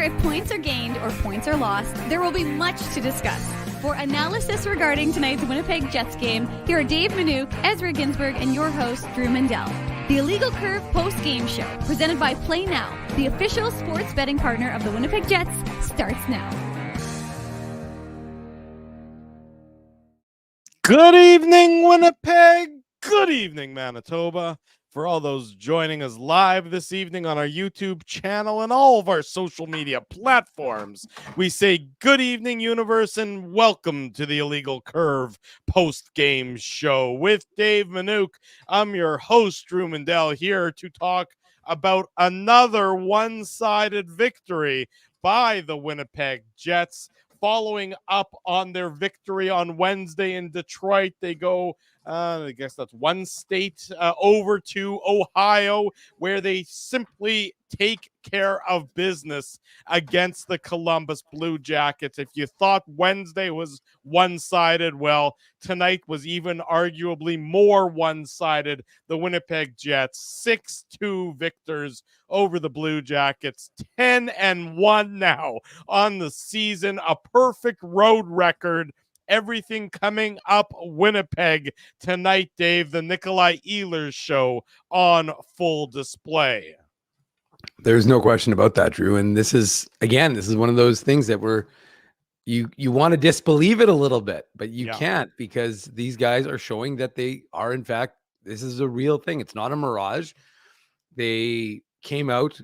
matter if points are gained or points are lost, there will be much to discuss. For analysis regarding tonight's Winnipeg Jets game, here are Dave Manouk, Ezra Ginsburg, and your host, Drew Mandel. The Illegal Curve Postgame Show, presented by Play Now, the official sports betting partner of the Winnipeg Jets, starts now. Good evening, Winnipeg. Good evening, Manitoba. For all those joining us live this evening on our YouTube channel and all of our social media platforms, we say good evening, universe, and welcome to the Illegal Curve post-game show with Dave Manouk. I'm your host, Drew Mandel, here to talk about another one-sided victory by the Winnipeg Jets. Following up on their victory on Wednesday in Detroit, they go, I guess that's one state over to Ohio, where they simply take care of business against the Columbus Blue Jackets. If you thought Wednesday was one-sided, well, tonight was even arguably more one-sided. The Winnipeg Jets, 6-2 victors over the Blue Jackets, 10-1 now on the season, a perfect road record. Everything coming up Winnipeg tonight, Dave. The Nikolai Ehlers show on full display. There's no question about that, Drew. And this is one of those things that you want to disbelieve it a little bit, but you can't, because these guys are showing that they are, in fact, this is a real thing. It's not a mirage. They came out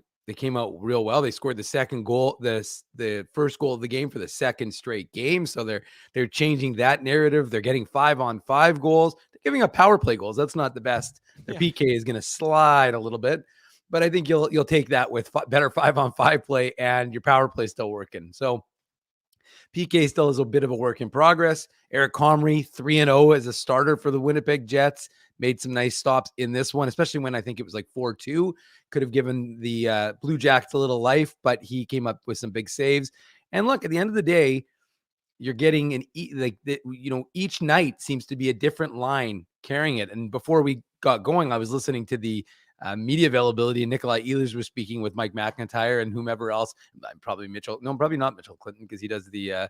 real well. They scored the second goal, the first goal of the game for the second straight game. So they're changing that narrative. They're getting 5-on-5 goals. They're giving up power play goals. That's not the best. Their PK is going to slide a little bit, but I think you'll take that with better 5-on-5 play and your power play still working. So PK still is a bit of a work in progress. Eric Comrie, 3-0 as a starter for the Winnipeg Jets. Made some nice stops in this one, especially when I think it was like 4-2. Could have given the Blue Jackets a little life, but he came up with some big saves. And look, at the end of the day, you're getting each night seems to be a different line carrying it. And before we got going, I was listening to the media availability, and Nikolai Ehlers was speaking with Mike McIntyre and whomever else. Probably Mitchell. No, probably not Mitchell Clinton, because he does the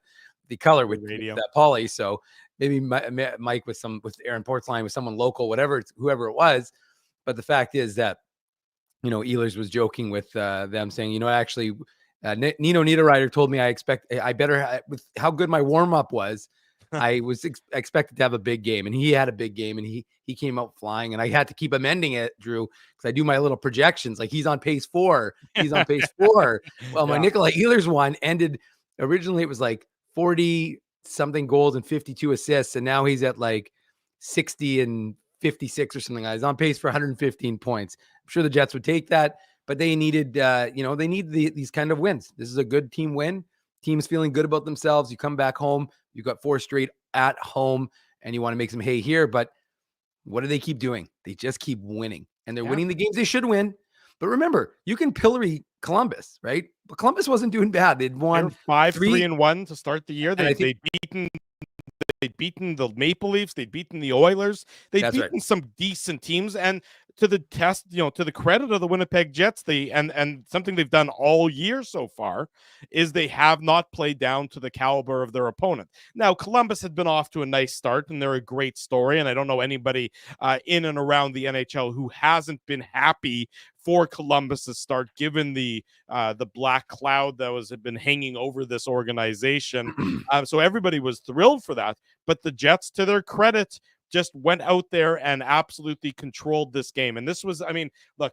color with that Pauly. So maybe Mike with Aaron Portzline, with someone local, whoever it was. But the fact is that, Ehlers was joking with them, saying, actually, Nino Niederreiter told me I better, with how good my warm up was, I was expected to have a big game, and he had a big game, and he came out flying, and I had to keep amending it, Drew, because I do my little projections, like he's on pace 4. Well, my Nikolai Ehlers one ended, originally it was like 40 something goals and 52 assists, and now he's at like 60 and 56 or something. He's on pace for 115 points. I'm sure the Jets would take that, but they needed, they need these kind of wins. This is a good team win. Team's feeling good about themselves. You come back home, you got 4 straight at home, and you want to make some hay here. But what do they keep doing? They just keep winning, and they're winning the games they should win. But remember, you can pillory Columbus, right? But Columbus wasn't doing bad. They'd won 5-3-1 to start the year. They'd beaten the Maple Leafs. They'd beaten the Oilers. They'd beaten some decent teams. And to the to the credit of the Winnipeg Jets, and something they've done all year so far is they have not played down to the caliber of their opponent. Now, Columbus had been off to a nice start, and they're a great story. And I don't know anybody in and around the NHL who hasn't been happy for Columbus's start, given the black cloud that had been hanging over this organization. So everybody was thrilled for that. But the Jets, to their credit, just went out there and absolutely controlled this game. And this was, look,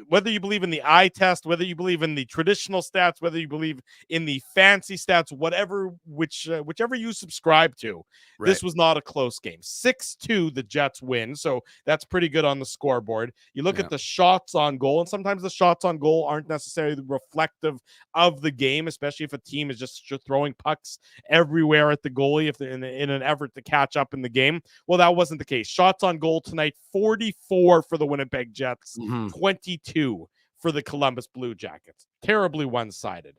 whether you believe in the eye test, whether you believe in the traditional stats, whether you believe in the fancy stats, whichever you subscribe to, this was not a close game. 6-2, the Jets win, so that's pretty good on the scoreboard. You look at the shots on goal, and sometimes the shots on goal aren't necessarily reflective of the game, especially if a team is just throwing pucks everywhere at the goalie if they're in an effort to catch up in the game. Well, that wasn't the case. Shots on goal tonight, 44 for the Winnipeg Jets, 22 for the Columbus Blue Jackets. Terribly one-sided.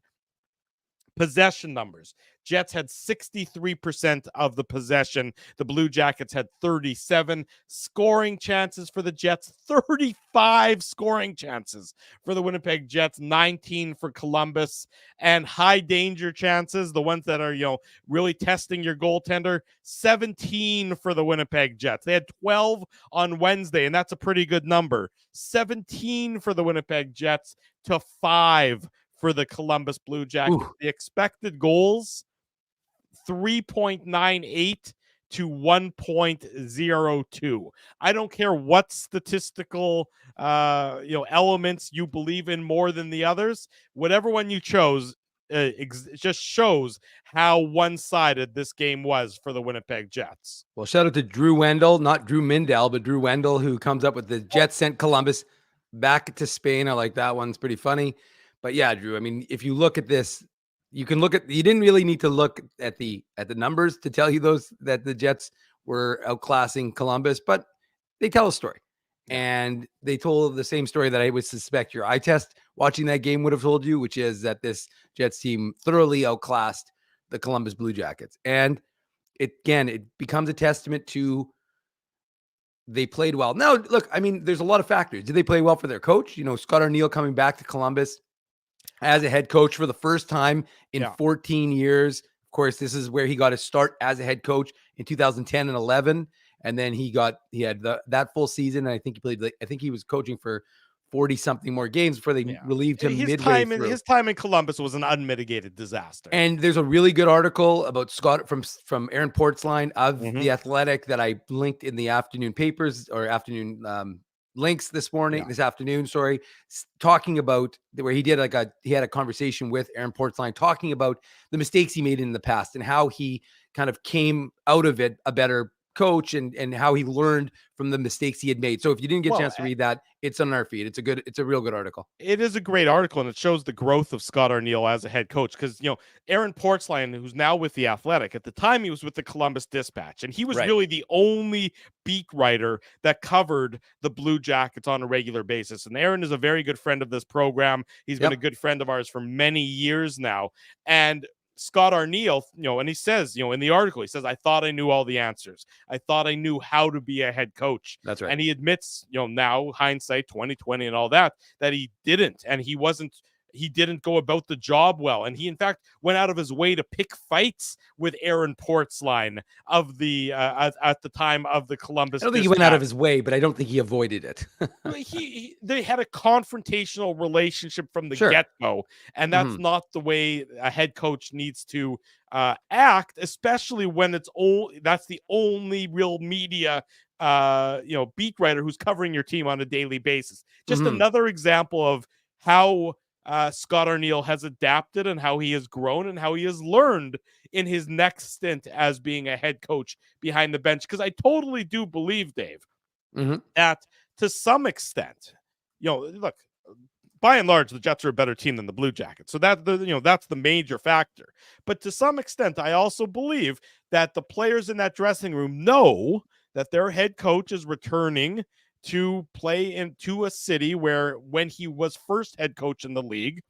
Possession numbers. Jets had 63% of the possession. The Blue Jackets had 37. Scoring chances for the Jets, 35 scoring chances for the Winnipeg Jets, 19 for Columbus. And high danger chances, the ones that are, really testing your goaltender, 17 for the Winnipeg Jets. They had 12 on Wednesday, and that's a pretty good number. 17 for the Winnipeg Jets to 5 for the Columbus Blue Jackets. Ooh. The expected goals, 3.98 to 1.02. I don't care what statistical elements you believe in more than the others. Whatever one you chose, it just shows how one-sided this game was for the Winnipeg Jets. Well, shout out to Drew Wendell, not Drew Mindell, but Drew Wendell, who comes up with the Jets sent Columbus back to Spain. I like that one. It's pretty funny. But yeah, Drew, I mean, if you look at this, you didn't really need to look at the numbers to tell you that the Jets were outclassing Columbus, but they tell a story. And they told the same story that I would suspect your eye test watching that game would have told you, which is that this Jets team thoroughly outclassed the Columbus Blue Jackets. And it becomes a testament to they played well. Now, look, I mean, there's a lot of factors. Did they play well for their coach? Scott Arniell coming back to Columbus as a head coach for the first time in 14 years. Of course, this is where he got his start as a head coach in 2010 and 11. And then he had that full season. And I think he was coaching for 40 something more games before they relieved him midway through. His time in Columbus was an unmitigated disaster. And there's a really good article about Scott from Aaron Portzline of The Athletic that I linked in the afternoon papers or afternoon links this afternoon, talking about where he had a conversation with Aaron Portzline talking about the mistakes he made in the past and how he kind of came out of it a better coach and how he learned from the mistakes he had made. So if you didn't get a chance to read that, it's on our feed. It's a real good article. It is a great article, and it shows the growth of Scott Arniell as a head coach. Because, Aaron Portzline, who's now with The Athletic, at the time he was with the Columbus Dispatch, and he was really the only beat writer that covered the Blue Jackets on a regular basis. And Aaron is a very good friend of this program. He's been a good friend of ours for many years now. And Scott Arniell, and he says, in the article, he says, I thought I knew all the answers. I thought I knew how to be a head coach. That's right. And he admits, now hindsight 2020 and all that he didn't. And he didn't go about the job well. And he, in fact, went out of his way to pick fights with Aaron Portzline of the at the time of the Columbus. I don't think he went out of his way, but I don't think he avoided it. They had a confrontational relationship from the get-go, and that's not the way a head coach needs to act, especially when that's the only real media beat writer who's covering your team on a daily basis. Just another example of how Scott Arniell has adapted and how he has grown and how he has learned in his next stint as being a head coach behind the bench. Because I totally do believe, Dave, that to some extent, look, by and large, the Jets are a better team than the Blue Jackets. So that's the major factor. But to some extent, I also believe that the players in that dressing room know that their head coach is returning to play into a city where, when he was first head coach in the league,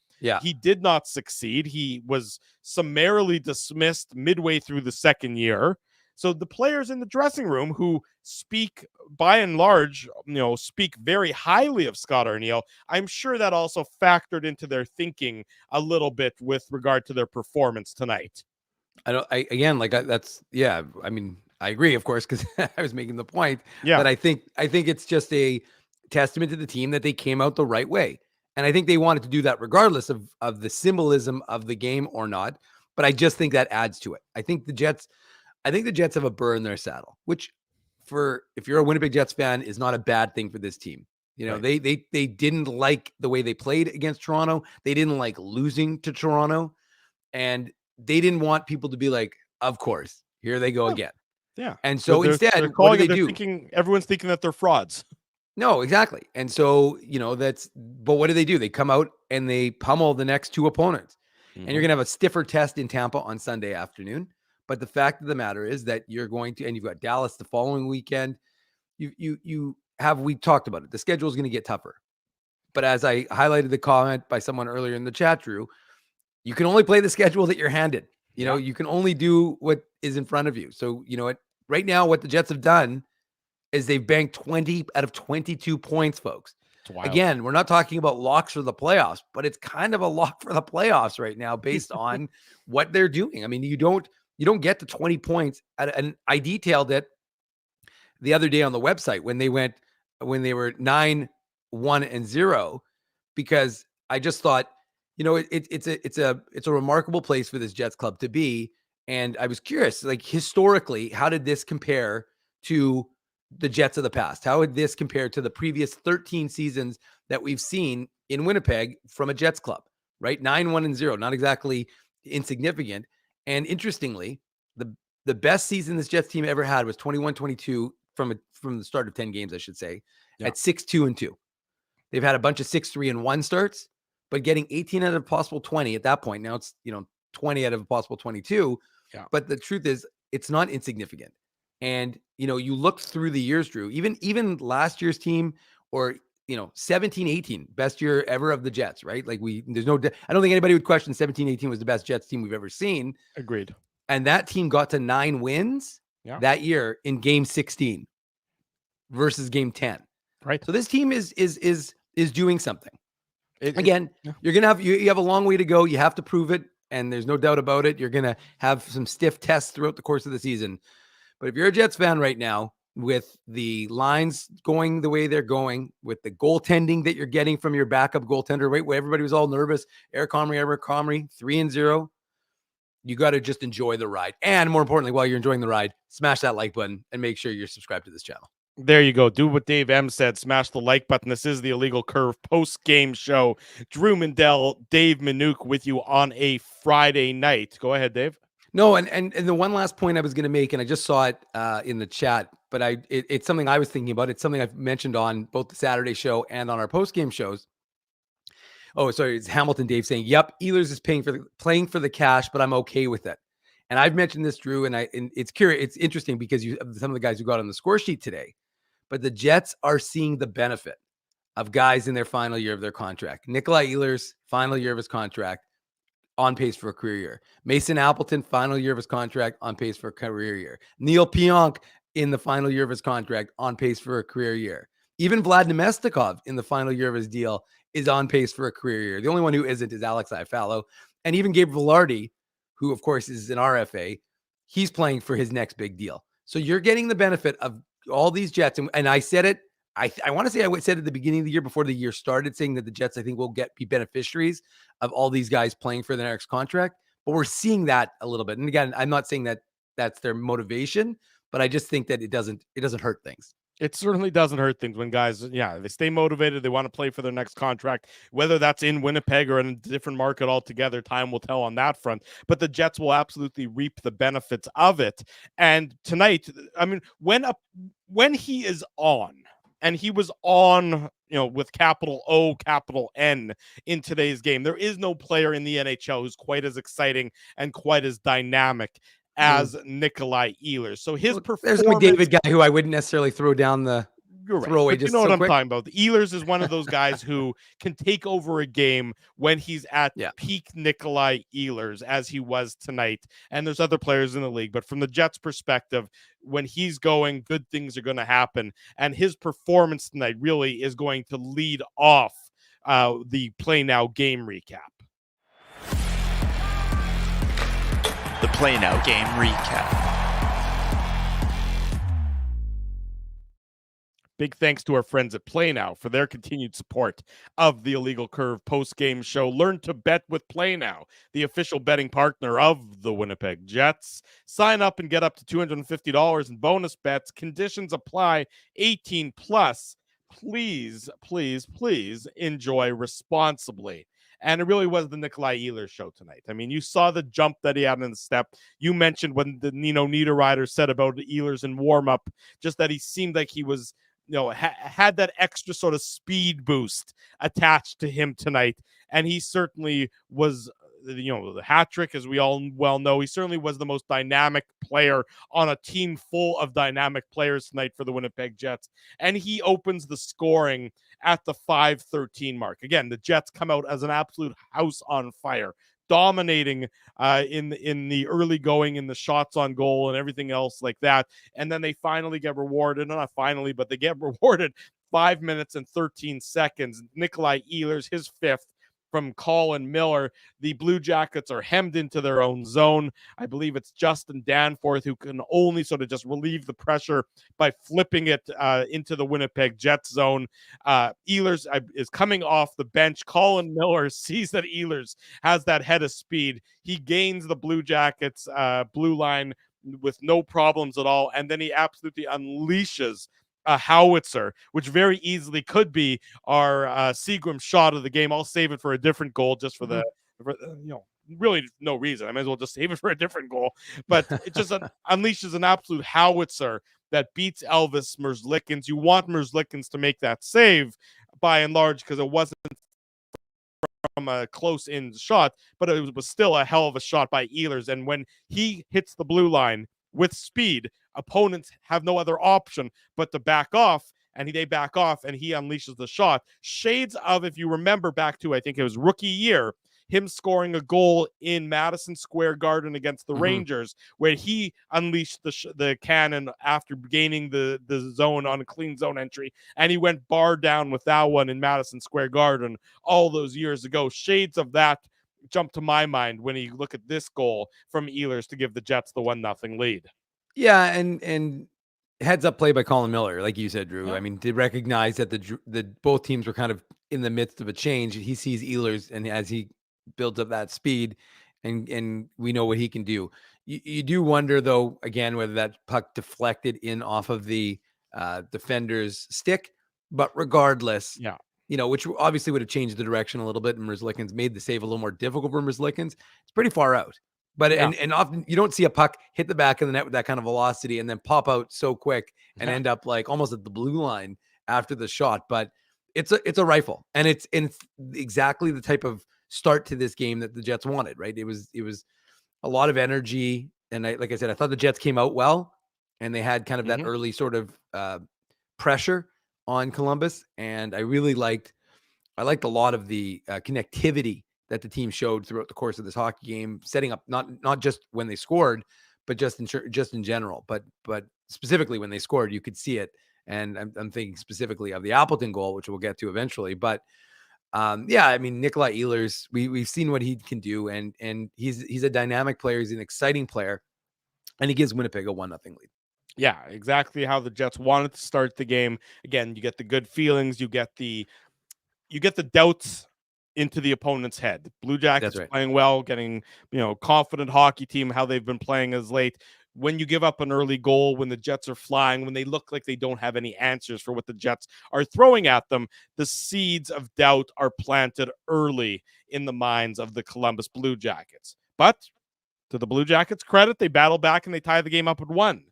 he did not succeed. He was summarily dismissed midway through the second year. So the players in the dressing room, who speak, by and large, speak very highly of Scott Arniell, I'm sure that also factored into their thinking a little bit with regard to their performance tonight. I agree, of course, because I was making the point that I think it's just a testament to the team that they came out the right way. And I think they wanted to do that regardless of the symbolism of the game or not. But I just think that adds to it. I think the Jets have a burr in their saddle, which, if you're a Winnipeg Jets fan, is not a bad thing for this team. They didn't like the way they played against Toronto. They didn't like losing to Toronto. And they didn't want people to be like, of course, here they go again. Yeah. And so instead, what do they do? Everyone's thinking that they're frauds. No, exactly. And so, but what do? They come out and they pummel the next two opponents. And you're going to have a stiffer test in Tampa on Sunday afternoon. But the fact of the matter is that you're going to, and you've got Dallas the following weekend. We talked about it. The schedule is going to get tougher. But as I highlighted the comment by someone earlier in the chat, Drew, you can only play the schedule that you're handed. You know, you can only do what is in front of you. So, you know what, right now, what the Jets have done is they've banked 20 out of 22 points, folks. Again, we're not talking about locks for the playoffs, but it's kind of a lock for the playoffs right now based on what they're doing. I mean, you don't get to 20 points. And I detailed it the other day on the website when they were 9-1-0, because I just thought, you know, it's a remarkable place for this Jets club to be. And I was curious, like, historically, how did this compare to the Jets of the past? How would this compare to the previous 13 seasons that we've seen in Winnipeg from a Jets club, right? 9-1-0, not exactly insignificant. And interestingly, the best season this Jets team ever had was 21-22 from the start of 10 games, I should say, at 6-2-2. They've had a bunch of 6-3-1 starts, but getting 18 out of possible 20 at that point. Now it's, 20 out of possible 22. Yeah. But the truth is, it's not insignificant. And, you look through the years, Drew, even last year's team, or, 17-18, best year ever of the Jets, right? Like I don't think anybody would question 17-18 was the best Jets team we've ever seen. Agreed. And that team got to 9 wins that year in game 16 versus game 10. Right. So this team is doing something. You have a long way to go. You have to prove it. And there's no doubt about it. You're going to have some stiff tests throughout the course of the season. But if you're a Jets fan right now, with the lines going the way they're going, with the goaltending that you're getting from your backup goaltender, right, where everybody was all nervous, Eric Comrie, 3-0, you got to just enjoy the ride. And more importantly, while you're enjoying the ride, smash that like button and make sure you're subscribed to this channel. There you go. Do what Dave M said. Smash the like button. This is the Illegal Curve post-game show. Drew Mandel, Dave Minuk with you on a Friday night. Go ahead, Dave. No, and the one last point I was going to make, and I just saw it in the chat, but it's something I was thinking about. It's something I've mentioned on both the Saturday show and on our post-game shows. Oh, sorry, it's Hamilton Dave saying, "Yep, Ehlers is playing for the cash, but I'm okay with it." And I've mentioned this, Drew, and it's curious. It's interesting because some of the guys who got on the score sheet today, but the Jets are seeing the benefit of guys in their final year of their contract. Nikolai Ehlers, final year of his contract, on pace for a career year. Mason Appleton, final year of his contract, on pace for a career year. Neil Pionk in the final year of his contract, on pace for a career year. Even Vlad Nemestikov in the final year of his deal is on pace for a career year. The only one who isn't is Alex Iafallo. And even Gabe Vilardi, who of course is an RFA, he's playing for his next big deal. So you're getting the benefit of all these Jets. And I said it, I want to say I said at the beginning of the year, before the year started, saying that the Jets, I think, will be beneficiaries of all these guys playing for their next contract. But we're seeing that a little bit. And again, I'm not saying that that's their motivation, but I just think that it doesn't hurt things. It certainly doesn't hurt things when guys, they stay motivated. They want to play for their next contract, whether that's in Winnipeg or in a different market altogether. Time will tell on that front. But the Jets will absolutely reap the benefits of it. And tonight, I mean, when he is on, and he was on, with capital O, capital N in today's game, there is no player in the NHL who's quite as exciting and quite as dynamic as Nikolai Ehlers. So his performance... There's a McDavid guy who I wouldn't necessarily throw down the throwaway. Right. You know what I'm talking about. Ehlers is one of those guys who can take over a game when he's at peak Nikolai Ehlers, as he was tonight. And there's other players in the league. But from the Jets' perspective, when he's going, good things are going to happen. And his performance tonight really is going to lead off the Play Now game recap. The Play Now game recap. Big thanks to our friends at Play Now for their continued support of the Illegal Curve post-game show. Learn to bet with Play Now, the official betting partner of the Winnipeg Jets. Sign up and get up to $250 in bonus bets. Conditions apply. 18 plus. Please, please, please enjoy responsibly. And it really was the Nikolai Ehlers show tonight. I mean, you saw the jump that he had in the step. You mentioned when the Niederreiter said about Ehlers in warm-up, just that he seemed like he was, had that extra sort of speed boost attached to him tonight. And he certainly was, the hat trick, as we all well know, he certainly was the most dynamic player on a team full of dynamic players tonight for the Winnipeg Jets. And he opens the scoring at the 5:13 mark. Again, the Jets come out as an absolute house on fire. dominating in the early going, in the shots on goal and everything else like that. And then they finally get rewarded. Not finally, but they get rewarded 5 minutes and 13 seconds. Nikolai Ehlers, his fifth from Colin Miller. The Blue Jackets are hemmed into their own zone. I believe it's Justin Danforth who can only sort of just relieve the pressure by flipping it into the Winnipeg Jets zone. Ehlers is coming off the bench. Colin Miller sees that Ehlers has that head of speed. He gains the Blue Jackets blue line with no problems at all, and then he absolutely unleashes a howitzer, which very easily could be our Seagram shot of the game. I'll save it for a different goal, just for really no reason. I might as well just save it for a different goal. But it just unleashes an absolute howitzer that beats Elvis Merzlikins. You want Merzlikins to make that save by and large, because it wasn't from a close-in shot, but it was still a hell of a shot by Ehlers. And when he hits the blue line with speed, opponents have no other option but to back off, and they back off, and he unleashes the shot. Shades of, if you remember back to, I think it was rookie year, him scoring a goal in Madison Square Garden against the Rangers, where he unleashed the cannon after gaining the zone on a clean zone entry, and he went bar down with that one in Madison Square Garden all those years ago. Shades of that jump to my mind when you look at this goal from Ehlers to give the Jets the 1-0 lead. Yeah, and heads up play by Colin Miller, like you said, Drew. Yeah. I mean, did recognize that the both teams were kind of in the midst of a change. He sees Ehlers, and as he builds up that speed, and we know what he can do. You do wonder, though, again, whether that puck deflected in off of the defender's stick. But regardless, which obviously would have changed the direction a little bit, and Merzlikins made the save a little more difficult for Merzlikins. It's pretty far out. But and often you don't see a puck hit the back of the net with that kind of velocity and then pop out so quick and end up like almost at the blue line after the shot. But it's a rifle, and it's exactly the type of start to this game that the Jets wanted. Right? It was a lot of energy, and like I said, I thought the Jets came out well, and they had kind of that early sort of pressure on Columbus, and I liked a lot of the connectivity that the team showed throughout the course of this hockey game, setting up not just when they scored, but just in general. But specifically when they scored, you could see it. And I'm thinking specifically of the Appleton goal, which we'll get to eventually. But I mean, Nikolai Ehlers, we've seen what he can do, and he's a dynamic player. He's an exciting player, and he gives Winnipeg a 1-0 lead. Yeah, exactly how the Jets wanted to start the game. Again, you get the good feelings, you get the doubts into the opponent's head. Blue Jackets playing well, getting, confident hockey team, how they've been playing as late. When you give up an early goal, when the Jets are flying, when they look like they don't have any answers for what the Jets are throwing at them, the seeds of doubt are planted early in the minds of the Columbus Blue Jackets. But to the Blue Jackets' credit, they battle back and they tie the game up at 1.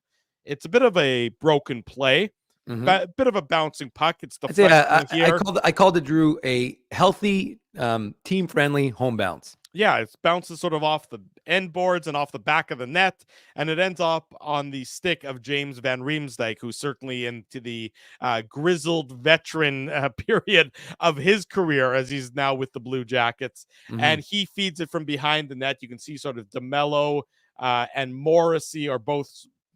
It's a bit of a broken play. A bit of a bouncing puck. It's the I called it, Drew, a healthy, team-friendly home bounce. Yeah, it bounces sort of off the end boards and off the back of the net, and it ends up on the stick of James Van Riemsdyk, who's certainly into the grizzled veteran period of his career, as he's now with the Blue Jackets. And he feeds it from behind the net. You can see sort of DeMello and Morrissey are both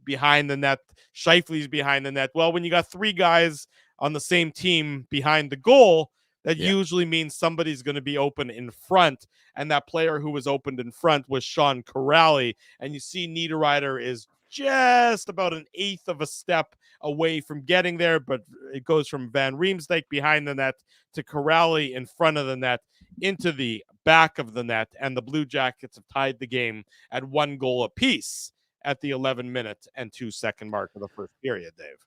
behind the net. Scheifele's behind the net. Well, when you got 3 guys on the same team behind the goal, that usually means somebody's going to be open in front. And that player who was opened in front was Sean Corrali. And you see Niederreiter is just about an eighth of a step away from getting there, but it goes from Van Riemsdyk behind the net to Corrali in front of the net into the back of the net. And the Blue Jackets have tied the game at 1 goal apiece at the 11-minute and 2-second mark of the first period, Dave.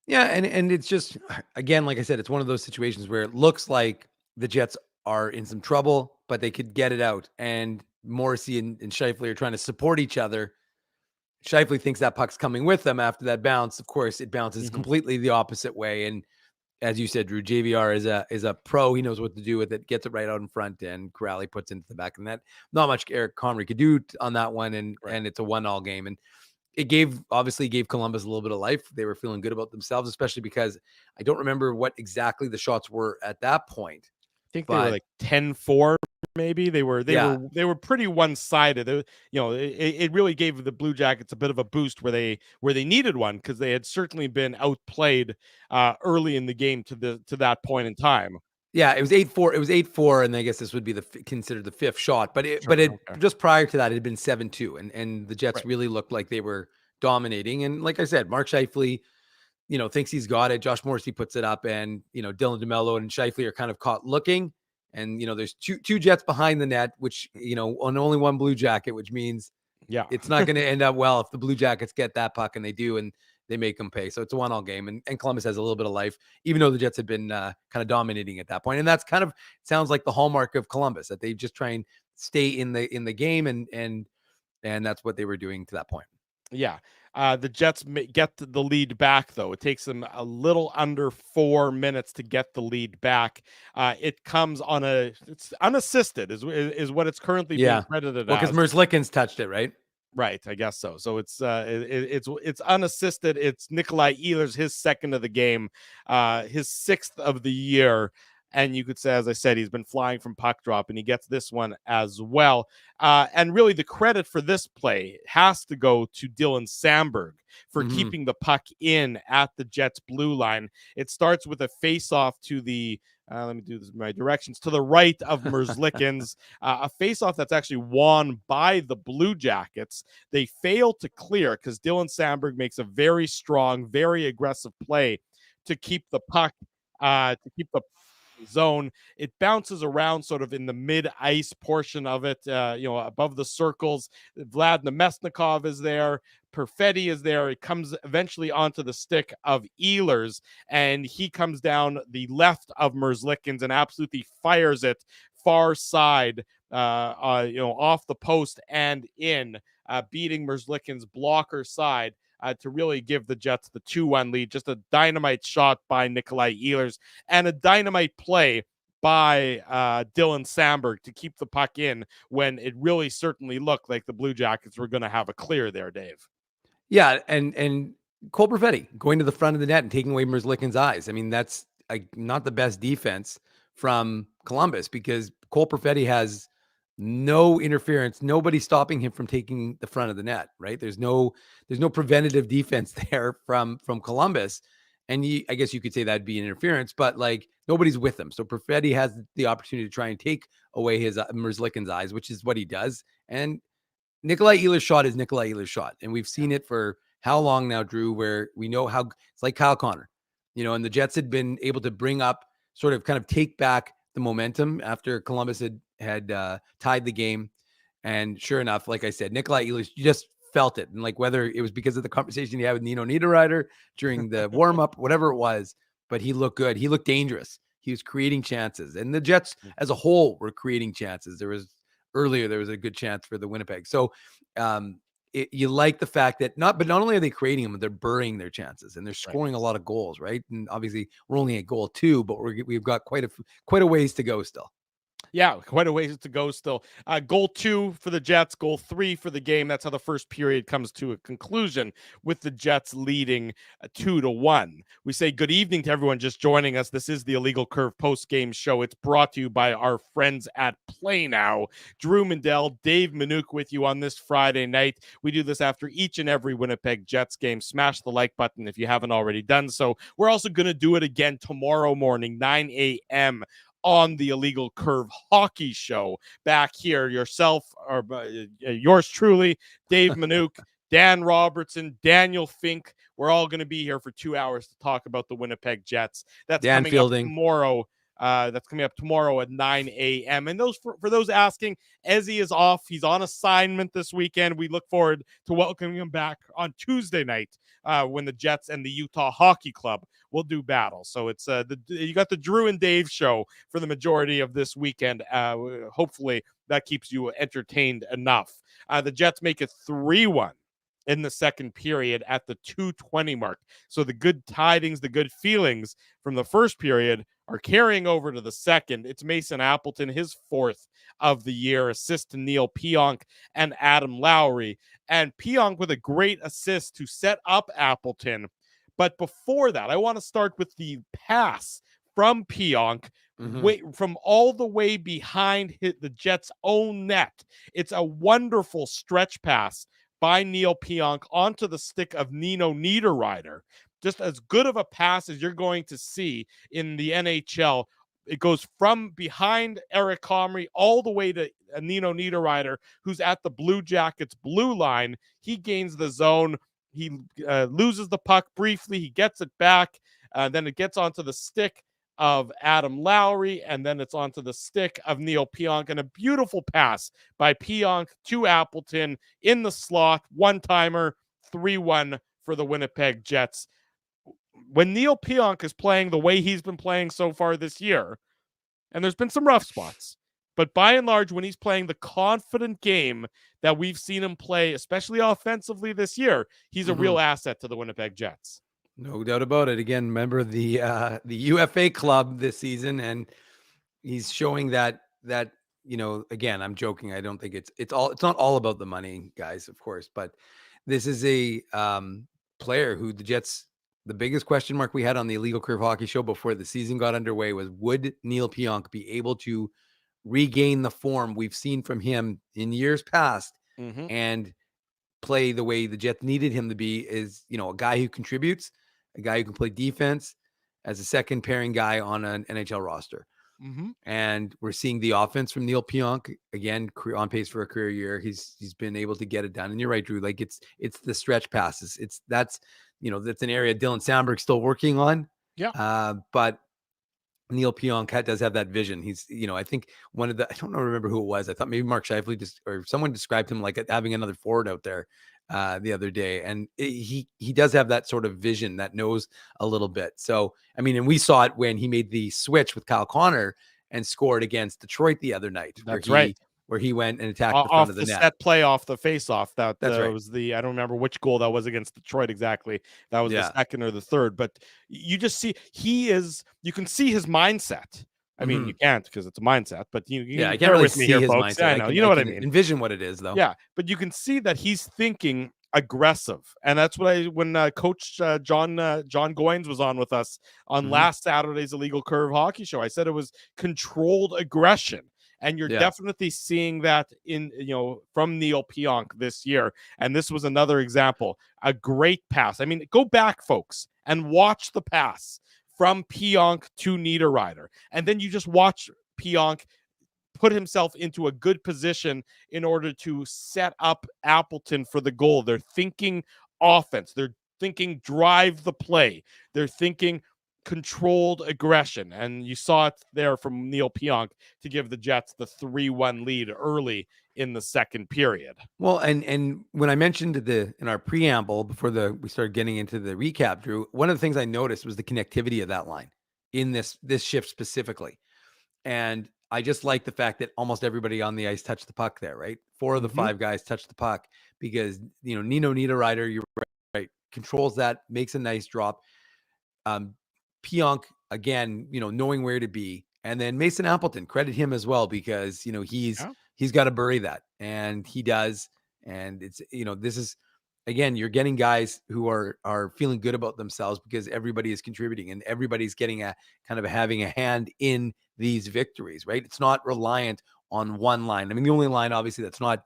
Yeah, and it's just, again, like I said, it's one of those situations where it looks like the Jets are in some trouble, but they could get it out. And Morrissey and Scheifele are trying to support each other. Scheifele thinks that puck's coming with them after that bounce. Of course, it bounces completely the opposite way. And as you said, Drew, JVR is a pro. He knows what to do with it, gets it right out in front, and Corrali puts it into the back of the net. Not much Eric Comrie could do on that one, and it's a 1-1 game. And it obviously gave Columbus a little bit of life. They were feeling good about themselves, especially because I don't remember what exactly the shots were at that point. I think they were like 10-4 maybe they were pretty one-sided. It really gave the Blue Jackets a bit of a boost where they needed one, because they had certainly been outplayed early in the game to that point in time. Yeah, it was 8-4. It was 8-4, and I guess this would be considered the fifth shot. But Okay. just prior to that, it had been 7-2, and the Jets Right. really looked like they were dominating. And like I said, Mark Scheifele, thinks he's got it. Josh Morrissey puts it up, and Dylan DeMello and Scheifele are kind of caught looking. And there's two Jets behind the net, which on only one Blue Jacket, which means it's not going to end up well if the Blue Jackets get that puck, and they do, and they make them pay. So it's a 1-1 game, and Columbus has a little bit of life, even though the Jets have been kind of dominating at that point. And that's kind of sounds like the hallmark of Columbus, that they just try and stay in the game, and that's what they were doing to that point. Yeah. The Jets get the lead back, though. It takes them a little under 4 minutes to get the lead back. It comes it's unassisted is what it's currently being credited as. Because Merzlikins touched it, right? Right, I guess so. So it's unassisted. It's Nikolai Ehlers, his second of the game, his sixth of the year. And you could say, as I said, he's been flying from puck drop, and he gets this one as well. And really, the credit for this play has to go to Dylan Samberg for keeping the puck in at the Jets' blue line. It starts with a face-off to the let me do this in my directions. To the right of Merzlikins, a faceoff that's actually won by the Blue Jackets. They fail to clear because Dylan Samberg makes a very strong, very aggressive play to keep the puck, zone. It bounces around sort of in the mid-ice portion of it, above the circles. Vlad Nemesnikov is there. Perfetti is there. It comes eventually onto the stick of Ehlers, and he comes down the left of Merzlikins and absolutely fires it far side, off the post and in, beating Merzlikins' blocker side. To really give the Jets the 2-1 lead. Just a dynamite shot by Nikolai Ehlers and a dynamite play by Dylan Samberg to keep the puck in when it really certainly looked like the Blue Jackets were going to have a clear there, Dave. Yeah, and Cole Perfetti going to the front of the net and taking away Merzlikins' eyes. I mean, that's not the best defense from Columbus, because Cole Perfetti has no interference, nobody stopping him from taking the front of the net, right? There's no preventative defense there from Columbus. And I guess you could say that'd be an interference, but nobody's with him. So Perfetti has the opportunity to try and take away his Merzlikins' eyes, which is what he does. And Nikolai Ehlers' shot is Nikolai Ehlers' shot. And we've seen it for how long now, Drew, where we know how it's like Kyle Connor, and the Jets had been able to bring up, sort of kind of take back the momentum after Columbus had tied the game. And sure enough, like I said, Nikolai Ehlers, you just felt it. And whether it was because of the conversation he had with Nino Niederreiter during the warm-up, whatever it was, but he looked good. He looked dangerous. He was creating chances. And the Jets as a whole were creating chances. There was a good chance for the Winnipeg. So you like the fact that not only are they creating them, they're burying their chances, and they're scoring a lot of goals, right? And obviously we're only at goal 2, but we've got quite a ways to go still. Yeah, quite a ways to go still. Goal 2 for the Jets, goal 3 for the game. That's how the first period comes to a conclusion, with the Jets leading 2-1. We say good evening to everyone just joining us. This is the Illegal Curve post-game show. It's brought to you by our friends at Play Now. Drew Mandel, Dave Minuk with you on this Friday night. We do this after each and every Winnipeg Jets game. Smash the like button if you haven't already done so. We're also going to do it again tomorrow morning, 9 a.m., on the Illegal Curve Hockey Show. Back here, yourself, or yours truly, Dave Minuk, Dan Robertson, Daniel Fink. We're all going to be here for 2 hours to talk about the Winnipeg Jets. That's coming up tomorrow. That's coming up tomorrow at 9 a.m. And for those asking, Ezzy is off. He's on assignment this weekend. We look forward to welcoming him back on Tuesday night when the Jets and the Utah Hockey Club will do battle. So it's you got the Drew and Dave show for the majority of this weekend. Hopefully that keeps you entertained enough. The Jets make it 3-1 in the second period at the 2:20 mark. So the good tidings, the good feelings from the first period are carrying over to the second. It's Mason Appleton, his 4th of the year, assist to Neil Pionk and Adam Lowry. And Pionk with a great assist to set up Appleton. But before that, I want to start with the pass from Pionk, from all the way behind the Jets' own net. It's a wonderful stretch pass by Neil Pionk onto the stick of Nino Niederreiter. Just as good of a pass as you're going to see in the NHL. It goes from behind Eric Comrie all the way to Nino Niederreiter, who's at the Blue Jackets' blue line. He gains the zone. He loses the puck briefly. He gets it back. Then it gets onto the stick of Adam Lowry, and then it's onto the stick of Neil Pionk, and a beautiful pass by Pionk to Appleton in the slot, one-timer, 3-1 for the Winnipeg Jets. When Neil Pionk is playing the way he's been playing so far this year, and there's been some rough spots, but by and large, when he's playing the confident game that we've seen him play, especially offensively this year, he's a real asset to the Winnipeg Jets. No doubt about it. Again, member the UFA club this season, and he's showing that again, I'm joking. I don't think it's not all about the money, guys, of course, but this is a player who the Jets. The biggest question mark we had on the Illegal Curve Hockey Show before the season got underway was, would Neil Pionk be able to regain the form we've seen from him in years past and play the way the Jets needed him to be? Is, a guy who contributes, a guy who can play defense as a second pairing guy on an NHL roster. And we're seeing the offense from Neil Pionk again, on pace for a career year. He's been able to get it done. And you're right, Drew. Like it's the stretch passes. That's an area Dylan Sandberg's still working on. Yeah. But Neil Pionk does have that vision. He's, I think I don't remember who it was. I thought maybe Mark Scheifele or someone described him like having another forward out there the other day. And he does have that sort of vision that knows a little bit. So, and we saw it when he made the switch with Kyle Connor and scored against Detroit the other night. That's right. Where he went and attacked the front of the net. Set play off the face-off. That's right. Was I don't remember which goal that was against Detroit exactly. That was the second or the third. But you just see you can see his mindset. I mean, you can't because it's a mindset, but you I can't really see his folks. mindset. I know, you know what I mean. Envision what it is, though. Yeah, but you can see that he's thinking aggressive, and that's what when Coach John Goins was on with us on last Saturday's Illegal Curve Hockey Show, I said it was controlled aggression. And you're definitely seeing that from Neil Pionk this year. And this was another example, a great pass. Go back, folks, and watch the pass from Pionk to Niederreiter. And then you just watch Pionk put himself into a good position in order to set up Appleton for the goal. They're thinking offense. They're thinking drive the play. They're thinking controlled aggression, and you saw it there from Neil Pionk to give the Jets the 3-1 lead early in the second period. Well, and when I mentioned in our preamble before we started getting into the recap, Drew, one of the things I noticed was the connectivity of that line in this shift specifically, and I just like the fact that almost everybody on the ice touched the puck there, right? 4 of the 5 guys touched the puck because Nino Niederreiter, you're right, controls that, makes a nice drop. Pionk, again, knowing where to be. And then Mason Appleton, credit him as well, because, he's got to bury that. And he does. And it's, this is, again, you're getting guys who are feeling good about themselves because everybody is contributing and everybody's getting having a hand in these victories, right? It's not reliant on one line. The only line, obviously, that's not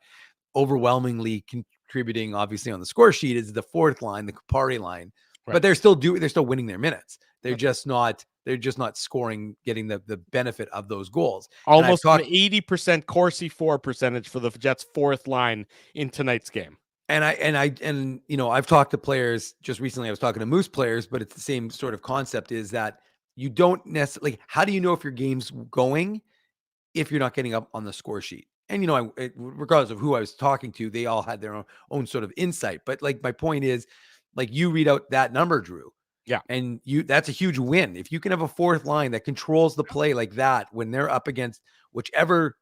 overwhelmingly contributing, obviously, on the score sheet is the fourth line, the Kupari line. Right. But they're still winning their minutes. They're just not scoring, getting the benefit of those goals. Almost an 80% Corsi for percentage for the Jets' fourth line in tonight's game. And I've talked to players just recently. I was talking to Moose players, but it's the same sort of concept, is that you don't necessarily, how do you know if your game's going if you're not getting up on the score sheet? And, regardless of who I was talking to, they all had their own sort of insight. But my point is, you read out that number, Drew. Yeah. And that's a huge win. If you can have a fourth line that controls the play like that when they're up against whichever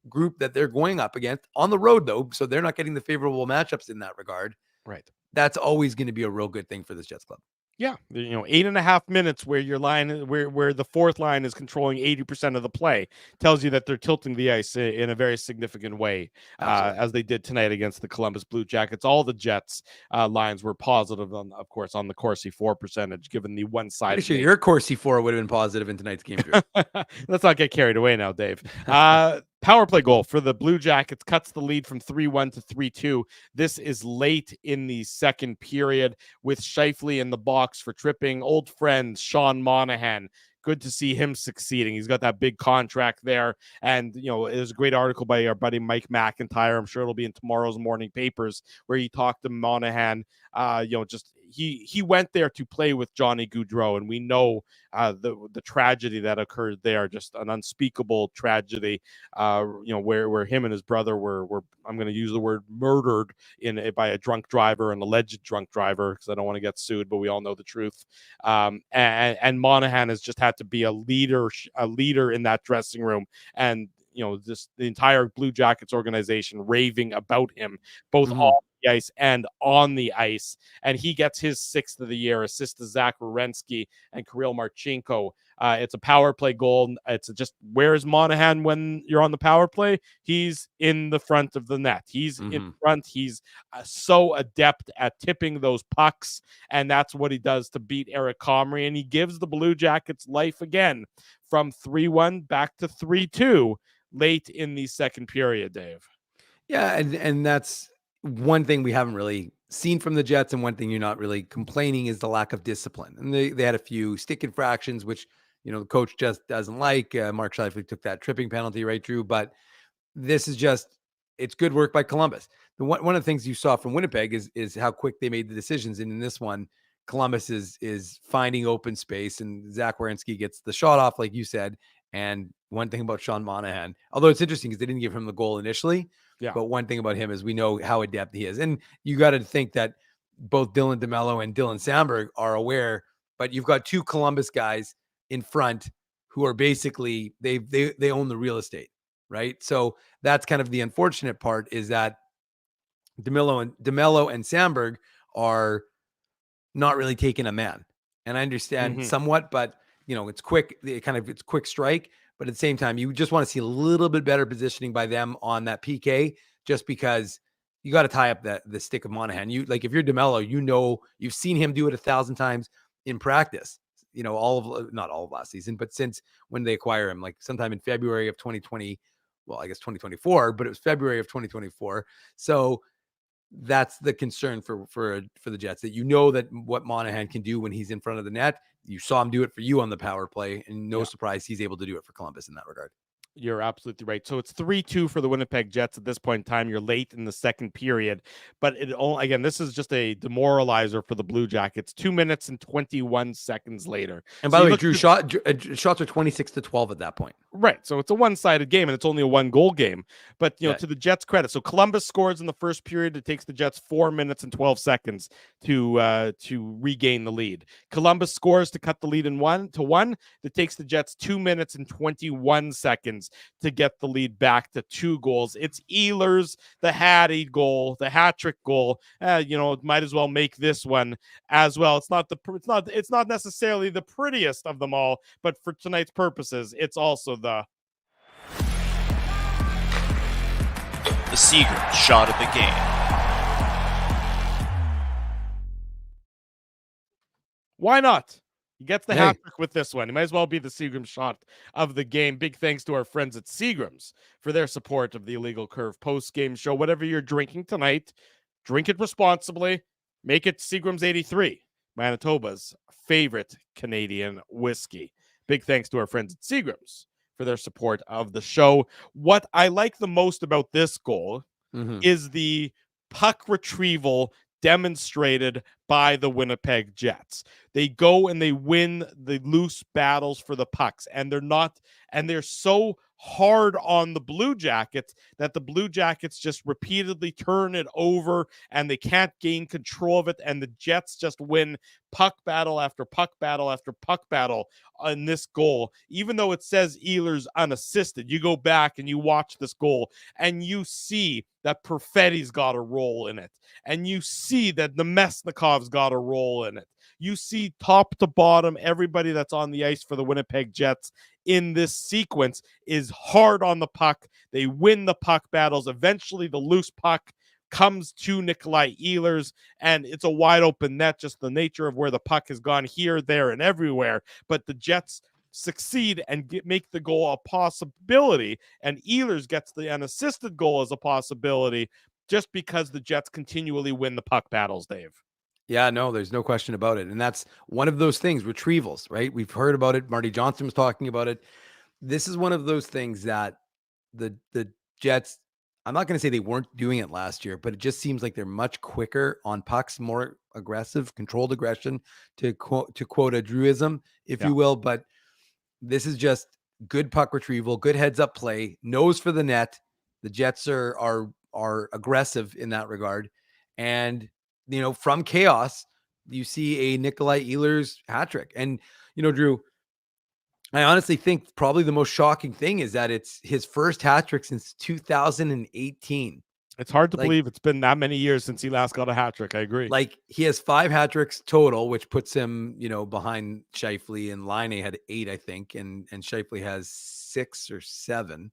group that they're going up against on the road, though, so they're not getting the favorable matchups in that regard. Right. That's always going to be a real good thing for this Jets club. Yeah, 8.5 minutes where your line, where the fourth line is controlling 80% of the play, tells you that they're tilting the ice in a very significant way, as they did tonight against the Columbus Blue Jackets. All the Jets lines were positive, of course, on the Corsi 4 percentage, given the one-sided. Pretty sure your Corsi 4 would have been positive in tonight's game, Drew. Let's not get carried away now, Dave. Power play goal for the Blue Jackets cuts the lead from 3-1 to 3-2. This is late in the second period with Scheifele in the box for tripping. Old friend Sean Monahan. Good to see him succeeding. He's got that big contract there. And, there's a great article by our buddy Mike McIntyre. I'm sure it'll be in tomorrow's morning papers where he talked to Monahan. He went there to play with Johnny Gaudreau, and we know the tragedy that occurred there, just an unspeakable tragedy, where him and his brother were I'm going to use the word murdered by a drunk driver, an alleged drunk driver, because I don't want to get sued, but we all know the truth. And Monahan has just had to be a leader in that dressing room, and the entire Blue Jackets organization raving about him, both off the ice and on the ice. And he gets his 6th of the year, assist to Zach Werenski and Kirill Marchenko. It's a power play goal. It's just, where's Monahan when you're on the power play? He's in the front of the net. He's in front. He's so adept at tipping those pucks, and that's what he does to beat Eric Comrie. And he gives the Blue Jackets life again from 3-1 back to 3-2 late in the second period, Dave. Yeah, and that's one thing we haven't really seen from the Jets, and one thing you're not really complaining is the lack of discipline. And they had a few stick infractions, which the coach just doesn't like. Mark Scheifele took that tripping penalty, right, Drew? But this is it's good work by Columbus. One of the things you saw from Winnipeg is how quick they made the decisions. And in this one, Columbus is finding open space, and Zach Werenski gets the shot off, like you said. And one thing about Sean Monahan, although it's interesting because they didn't give him the goal initially, but one thing about him is we know how adept he is. And you got to think that both Dylan DeMello and Dylan Samberg are aware, but you've got two Columbus guys in front who are basically, they own the real estate, right? So that's kind of the unfortunate part, is that DeMello and Samberg are not really taking a man. And I understand somewhat, but it's quick. It's quick strike, but at the same time, you just want to see a little bit better positioning by them on that PK, just because you got to tie up the stick of Monahan. If you're DeMello, you've seen him do it 1,000 times in practice, not all of last season, but since when they acquire him, like sometime in February of 2020, well, I guess 2024, but it was February of 2024. So that's the concern for the Jets, that that what Monahan can do when he's in front of the net. You saw him do it for you on the power play, and no surprise he's able to do it for Columbus in that regard. You're absolutely right. So it's 3-2 for the Winnipeg Jets at this point in time. You're late in the second period, but this is just a demoralizer for the Blue Jackets. 2 minutes and 21 seconds later. And by the way, Drew, shots are 26-12 at that point. Right. So it's a one-sided game, and it's only a 1-goal game. But, to the Jets' credit, so Columbus scores in the first period. It takes the Jets 4 minutes and 12 seconds to regain the lead. Columbus scores to cut the lead in 1-1. It takes the Jets 2 minutes and 21 seconds to get the lead back to 2 goals. It's Ehlers, the hat trick goal. Might as well make this one as well. It's not necessarily the prettiest of them all, but for tonight's purposes, it's also the Seagram shot of the game. Why not? He gets the hat trick with this one. He might as well be the Seagram shot of the game. Big thanks to our friends at Seagram's for their support of the Illegal Curve post-game show. Whatever you're drinking tonight, drink it responsibly. Make it Seagram's 83, Manitoba's favorite Canadian whiskey. Big thanks to our friends at Seagram's for their support of the show. What I like the most about this goal is the puck retrieval demonstrated by the Winnipeg Jets. They go and they win the loose battles for the pucks, and they're so hard on the Blue Jackets that the Blue Jackets just repeatedly turn it over and they can't gain control of it, and the Jets just win puck battle after puck battle after puck battle on this goal. Even though it says Ehlers unassisted, you go back and you watch this goal and you see that Perfetti's got a role in it, and you see that Nemesnikov's got a role in it. You see top to bottom, everybody that's on the ice for the Winnipeg Jets in this sequence is hard on the puck. They win the puck battles. Eventually, the loose puck comes to Nikolai Ehlers, and it's a wide open net, just the nature of where the puck has gone here, there, and everywhere. But the Jets succeed and make the goal a possibility, and Ehlers gets the unassisted goal as a possibility just because the Jets continually win the puck battles, Dave. Yeah, no, there's no question about it. And that's one of those things, retrievals, right? We've heard about it. Marty Johnson was talking about it. This is one of those things that the Jets, I'm not going to say they weren't doing it last year, but it just seems like they're much quicker on pucks, more aggressive, controlled aggression, to quote a Drewism, if you will. But this is just good puck retrieval, good heads up play, nose for the net. The Jets are aggressive in that regard. And from chaos, you see a Nikolai Ehlers hat trick. And, Drew, I honestly think probably the most shocking thing is that it's his first hat trick since 2018. It's hard to believe it's been that many years since he last got a hat trick. I agree. He has 5 hat tricks total, which puts him, behind Scheifele, and Laine had 8, I think. And Scheifele has 6 or 7.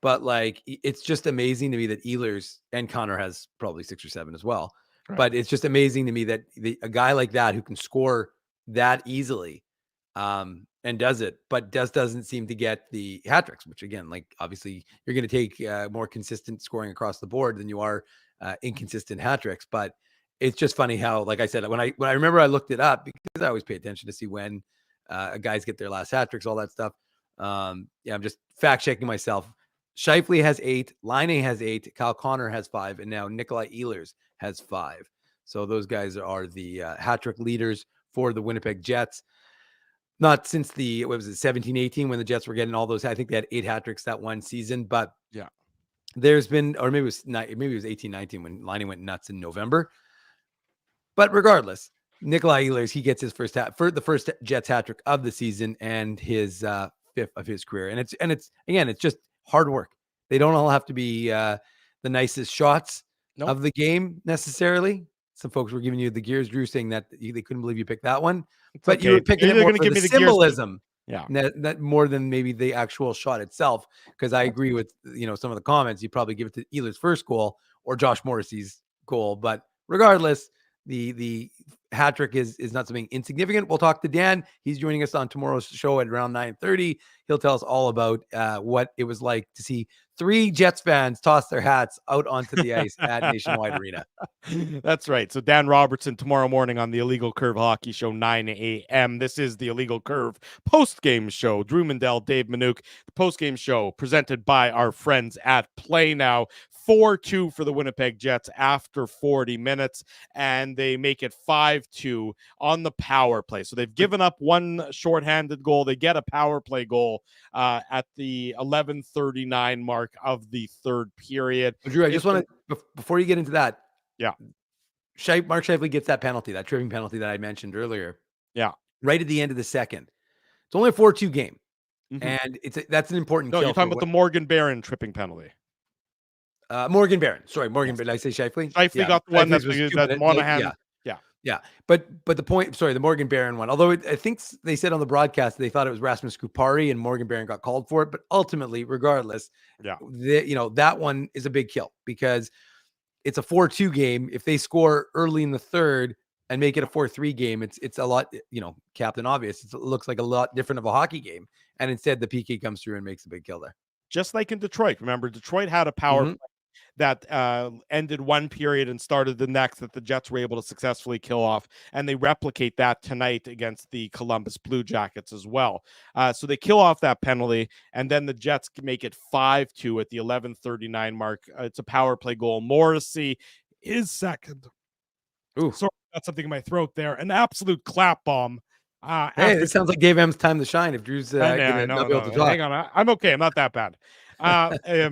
But it's just amazing to me that Ehlers, and Connor has probably 6 or 7 as well. Right. But it's just amazing to me that a guy like that who can score that easily and does it, but doesn't seem to get the hat tricks, which again, obviously you're going to take more consistent scoring across the board than you are inconsistent hat tricks. But it's just funny how, like I said, when I remember I looked it up because I always pay attention to see when guys get their last hat tricks, all that stuff. I'm just fact checking myself. Scheifele has 8, Laine has 8, Kyle Connor has 5, and now Nikolai Ehlers has 5. So those guys are the hat trick leaders for the Winnipeg Jets. Not since the 17-18 when the Jets were getting all those. I think they had 8 hat tricks that one season, but there's been, or maybe it was 18-19 when Laine went nuts in November. But regardless, Nikolai Ehlers, he gets his first the first Jets hat trick of the season and his 5th of his career. And it's just hard work. They don't all have to be the nicest shots of the game necessarily. Some folks were giving you the gears, Drew, saying that they couldn't believe you picked that one. But you were picking it more for the symbolism, that more than maybe the actual shot itself. Because I agree with some of the comments. You probably give it to Ehlers' first goal or Josh Morrissey's goal. But regardless, the hat trick is not something insignificant. We'll talk to Dan. He's joining us on tomorrow's show at around 9:30. He'll tell us all about what it was like to see 3 Jets fans toss their hats out onto the ice at Nationwide Arena. That's right. So Dan Robertson tomorrow morning on the Illegal Curve Hockey Show, 9 a.m. This is the Illegal Curve postgame show. Drew Mandel, Dave Minuk. The postgame show presented by our friends at Play Now. 4-2 for the Winnipeg Jets after 40 minutes, and they make it 5-2 on the power play. So they've given up one shorthanded goal. They get a power play goal at the 11:39 mark of the third period. Drew, I just want to, before you get into that, Mark Scheifele gets that penalty, that tripping penalty that I mentioned earlier. Yeah. Right at the end of the second. It's only a 4-2 game. Mm-hmm. And that's an important kill. No, you're talking about the Morgan Barron tripping penalty. Morgan Barron. Sorry, Morgan Barron. Did I say Scheifele? Scheifele got the one that's Monahan. Yeah. But the point, the Morgan Barron one, although I think they said on the broadcast they thought it was Rasmus Kupari and Morgan Barron got called for it. But ultimately, regardless, that one is a big kill because it's a 4-2 game. If they score early in the third and make it a 4-3 game, it's a lot, Captain Obvious. It looks like a lot different of a hockey game. And instead, the PK comes through and makes a big kill there. Just like in Detroit. Remember, Detroit had a power play that ended one period and started the next that the Jets were able to successfully kill off. And they replicate that tonight against the Columbus Blue Jackets as well. So they kill off that penalty, and then the Jets make it 5-2 at the 11:39 mark. It's a power play goal. Morrissey is second. Ooh. Sorry, got something in my throat there. An absolute clap bomb Hey, it sounds like Dave M's time to shine. If Drew's I gonna know, not be able to talk. hang on, I'm okay. I'm not that bad.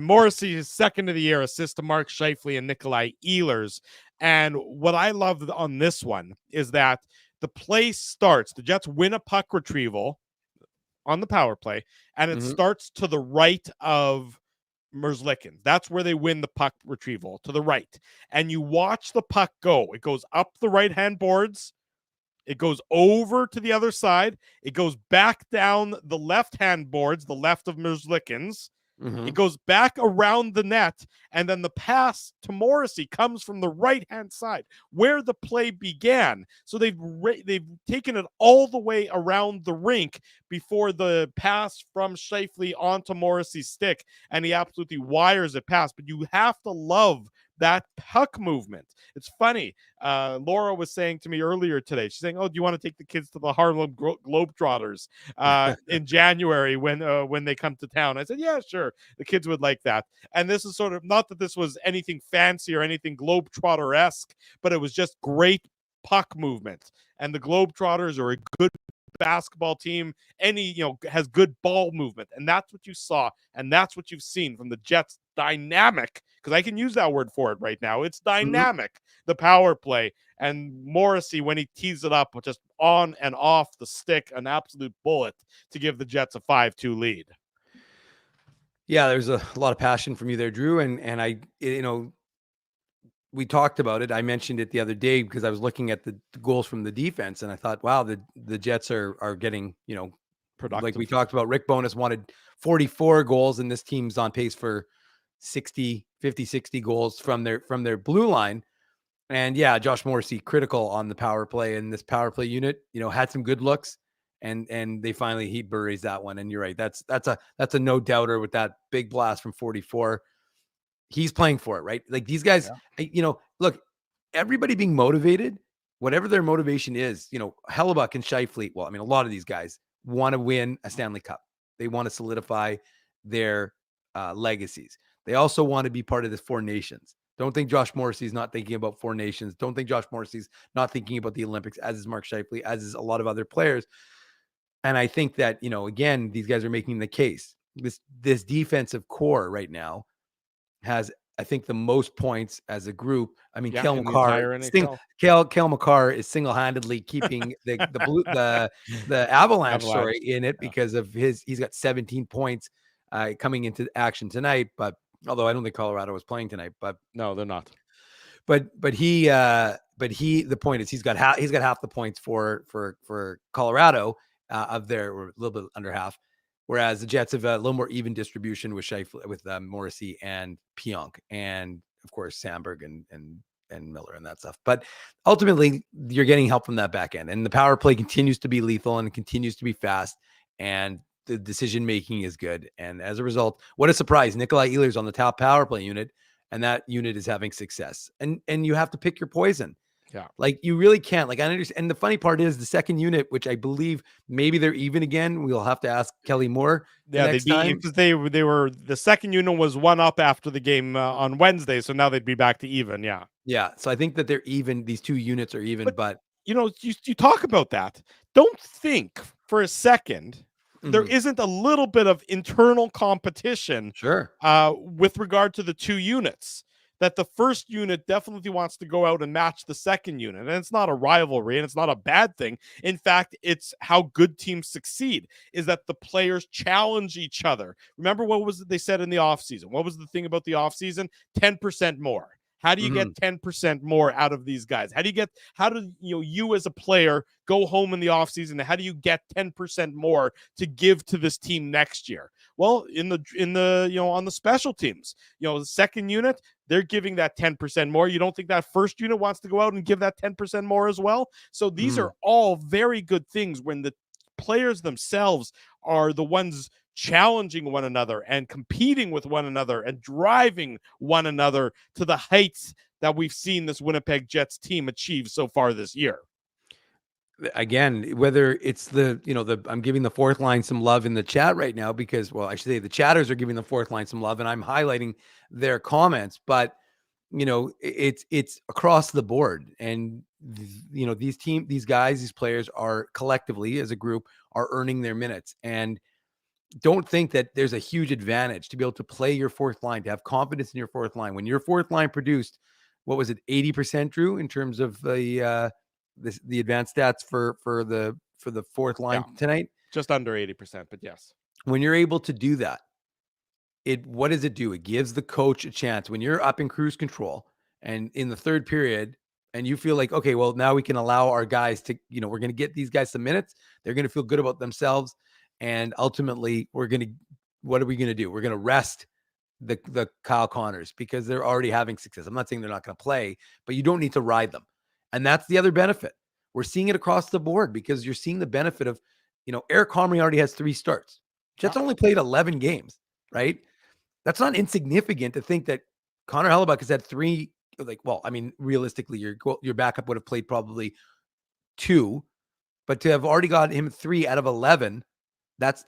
Morrissey is second of the year, assist to Mark Scheifele and Nikolai Ehlers. And what I love on this one is that the play starts. The Jets win a puck retrieval on the power play, and it starts to the right of Merzlikins. That's where they win the puck retrieval, to the right. And you watch the puck go. It goes up the right-hand boards. It goes over to the other side. It goes back down the left-hand boards, the left of Merzlikins. It goes back around the net, and then the pass to Morrissey comes from the right-hand side where the play began. So they've taken it all the way around the rink before the pass from Scheifele onto Morrissey's stick, and he absolutely wires it past. But you have to love that puck movement. It's funny. Laura was saying to me earlier today, she's saying, "Oh, do you want to take the kids to the Harlem Globetrotters in January when they come to town?" I said, "Yeah, sure. The kids would like that." And this is sort of, not that this was anything fancy or anything Globetrotter-esque, but it was just great puck movement. And the Globetrotters are a good basketball team. Has good ball movement, and that's what you saw, and that's what you've seen from the Jets' dynamic, because I can use that word for it right now. It's dynamic, the power play. And Morrissey, when he tees it up, just on and off the stick, an absolute bullet to give the Jets a 5-2 lead. Yeah, there's a lot of passion from you there, Drew. And we talked about it. I mentioned it the other day because I was looking at the goals from the defense, and I thought, wow, the Jets are getting, productive. Like we talked about, Rick Bowness wanted 44 goals, and this team's on pace for 50, 60 goals from their blue line. And yeah, Josh Morrissey critical on the power play, and this power play unit, had some good looks, and they finally he buries that one. And you're right, that's a no doubter with that big blast from 44. He's playing for it, right? Like these guys, look, everybody being motivated, whatever their motivation is, Hellebuck and Scheifele, well, I mean, a lot of these guys want to win a Stanley Cup. They want to solidify their legacies. They also want to be part of this Four Nations. Don't think Josh Morrissey's not thinking about Four Nations. Don't think Josh Morrissey's not thinking about the Olympics, as is Mark Scheifele, as is a lot of other players. And I think that, again, these guys are making the case. This defensive core right now has, I think, the most points as a group. I mean, Cale Makar is single-handedly keeping the Avalanche story in it because of he's got 17 points coming into action tonight. But although I don't think Colorado was playing tonight, but no, they're not. But the point is he's got half the points for Colorado of their, or a little bit under half. Whereas the Jets have a little more even distribution with Morrissey and Pionk, and of course Sandberg and Miller and that stuff. But ultimately, you're getting help from that back end, and the power play continues to be lethal and continues to be fast, and the decision making is good. And as a result, what a surprise! Nikolai Ehlers on the top power play unit, and that unit is having success. And you have to pick your poison. Yeah. Like you really can't. Like I understand. And the funny part is the second unit, which I believe maybe they're even again. We'll have to ask Kelly Moore. Yeah, because they were, the second unit was one up after the game on Wednesday, so now they'd be back to even. Yeah. Yeah. So I think that they're even. These two units are even. But you talk about that. Don't think for a second there isn't a little bit of internal competition. Sure. With regard to the two units. That the first unit definitely wants to go out and match the second unit. And it's not a rivalry and it's not a bad thing. In fact, it's how good teams succeed, is that the players challenge each other. Remember what was it they said in the offseason? What was the thing about the offseason? 10% more. How do you get 10% more out of these guys? How do you as a player go home in the offseason? How do you get 10% more to give to this team next year? Well, in the on the special teams, the second unit, they're giving that 10% more. You don't think that first unit wants to go out and give that 10% more as well? So these are all very good things when the players themselves are the ones challenging one another and competing with one another and driving one another to the heights that we've seen this Winnipeg Jets team achieve so far this year. Again, whether it's I'm giving the fourth line some love in the chat right now because, well, I should say the chatters are giving the fourth line some love and I'm highlighting their comments, but it's across the board. And, these guys, these players are collectively as a group are earning their minutes. And don't think that there's a huge advantage to be able to play your fourth line, to have confidence in your fourth line. When your fourth line produced, what was it, 80%, Drew, in terms of the advanced stats for the fourth line tonight? Just under 80%, but yes. When you're able to do that, what does it do? It gives the coach a chance. When you're up in cruise control and in the third period, and you feel like, okay, well, now we can allow our guys to, we're going to get these guys some minutes. They're going to feel good about themselves. And ultimately, what are we going to do? We're going to rest the Kyle Connors because they're already having success. I'm not saying they're not going to play, but you don't need to ride them. And that's the other benefit. We're seeing it across the board because you're seeing the benefit of, Eric Comrie already has 3 starts. Jets only played 11 games, right? That's not insignificant to think that Connor Hellebuyck has had 3. Realistically, your backup would have played probably 2, but to have already got him 3 out of 11,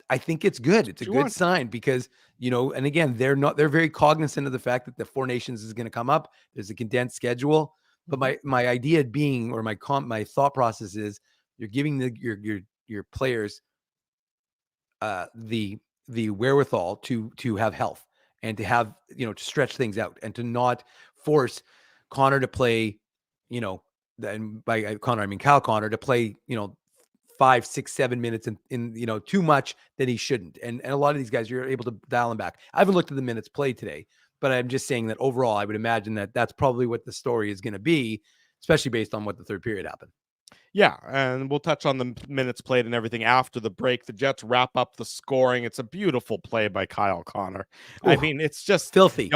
I think it's good. It's a good sign because, and again, they're very cognizant of the fact that the Four Nations is going to come up. There's a condensed schedule, but my idea being, or my thought process is, you're giving your players the wherewithal to have health and to have, to stretch things out and to not force Connor to play, and by Connor, I mean Kyle Connor, to play, 5, 6, 7 minutes in too much that he shouldn't. And a lot of these guys, you're able to dial them back. I haven't looked at the minutes played today, but I'm just saying that overall, I would imagine that that's probably what the story is going to be, especially based on what the third period happened. Yeah, and we'll touch on the minutes played and everything after the break. The Jets wrap up the scoring. It's a beautiful play by Kyle Connor. Ooh, I mean, it's just filthy.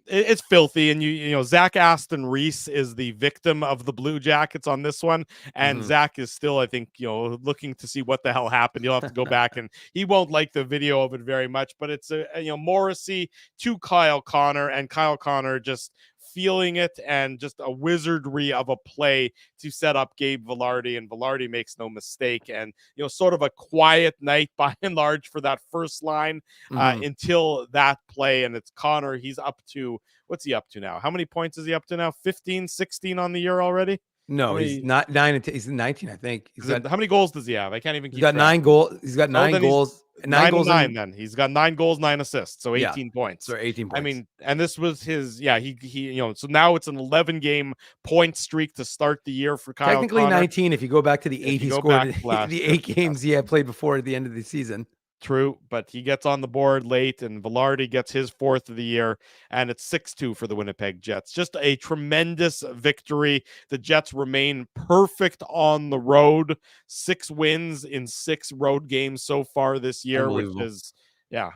It's filthy, and Zach Aston Reese is the victim of the Blue Jackets on this one, and Zach is still, I think, looking to see what the hell happened. You'll have to go back, and he won't like the video of it very much, but it's Morrissey to Kyle Connor, and Kyle Connor just feeling it, and just a wizardry of a play to set up Gabe Vilardi, and Vilardi makes no mistake, and sort of a quiet night by and large for that first line until that play, and it's Connor. He's up to, what's he up to now? How many points is he up to now? 15, 16 on the year already? No, he's not 9. He's 19, I think. How many goals does he have? I can't even keep track. 9 goals. He's got 9 goals. 9 goals. Then he's got 9 goals, 9 assists, so 18 points. So 18 points. I mean, and this was his. Yeah, he so now it's an 11-game point streak to start the year for Kyle. Technically Connor. 19 if you go back to the 8 he scored the 8 games he had played before at the end of the season. True, but he gets on the board late, and Vilardi gets his 4th of the year, and it's 6-2 for the Winnipeg Jets. Just a tremendous victory. The Jets remain perfect on the road. 6 wins in 6 road games so far this year, which is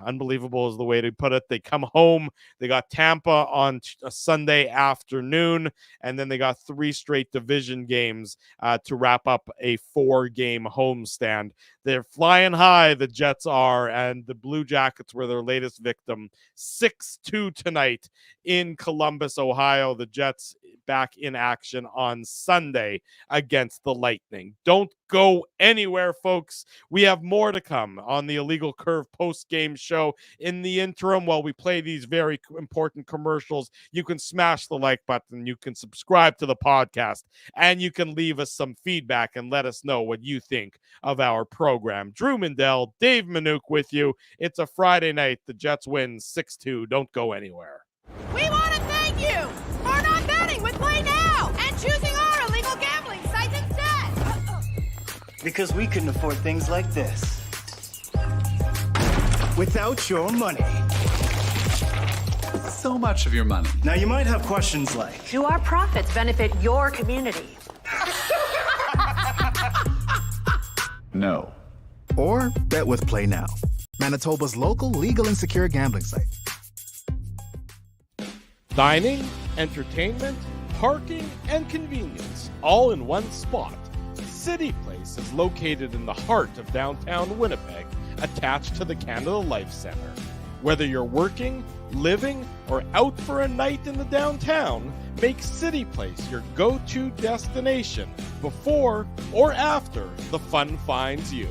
unbelievable is the way to put it. They come home. They got Tampa on a Sunday afternoon, and then they got 3 straight division games to wrap up a 4-game homestand. They're flying high, the Jets are, and the Blue Jackets were their latest victim. 6-2 tonight in Columbus, Ohio. The Jets back in action on Sunday against the Lightning. Don't go anywhere, folks. We have more to come on the Illegal Curve post-game show. In the interim, while we play these very important commercials, you can smash the like button, you can subscribe to the podcast, and you can leave us some feedback and let us know what you think of our program. Drew Mindell, Dave Minuk with you. It's a Friday night. The Jets win 6-2. Don't go anywhere. We want to thank you for not betting with Play Now and choosing our illegal gambling site instead. Because we couldn't afford things like this without your money. So much of your money. Now you might have questions like, do our profits benefit your community? No. Or bet with Play Now, Manitoba's local legal and secure gambling site. Dining, entertainment, parking, and convenience, all in one spot. City Place is located in the heart of downtown Winnipeg, attached to the Canada Life Centre. Whether you're working, living, or out for a night in the downtown, make City Place your go-to destination before or after the fun finds you.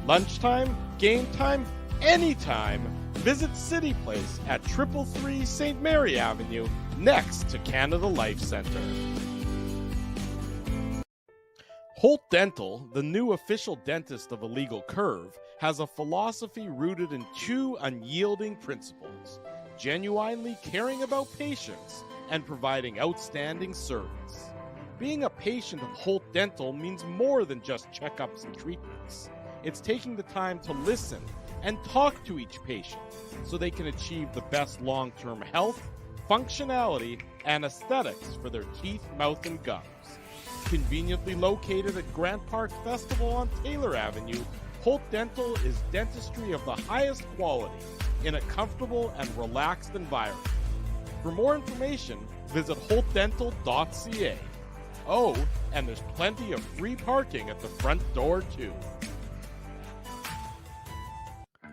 Lunchtime, game time, anytime, visit City Place at 333 St. Mary Avenue next to Canada Life Center. Holt Dental, the new official dentist of Illegal Curve, has a philosophy rooted in two unyielding principles: genuinely caring about patients and providing outstanding service. Being a patient of Holt Dental means more than just checkups and treatments. It's taking the time to listen and talk to each patient so they can achieve the best long-term health, functionality, and aesthetics for their teeth, mouth, and gums. Conveniently located at Grant Park Festival on Taylor Avenue, Holt Dental is dentistry of the highest quality in a comfortable and relaxed environment. For more information, visit holtdental.ca. Oh, and there's plenty of free parking at the front door, too.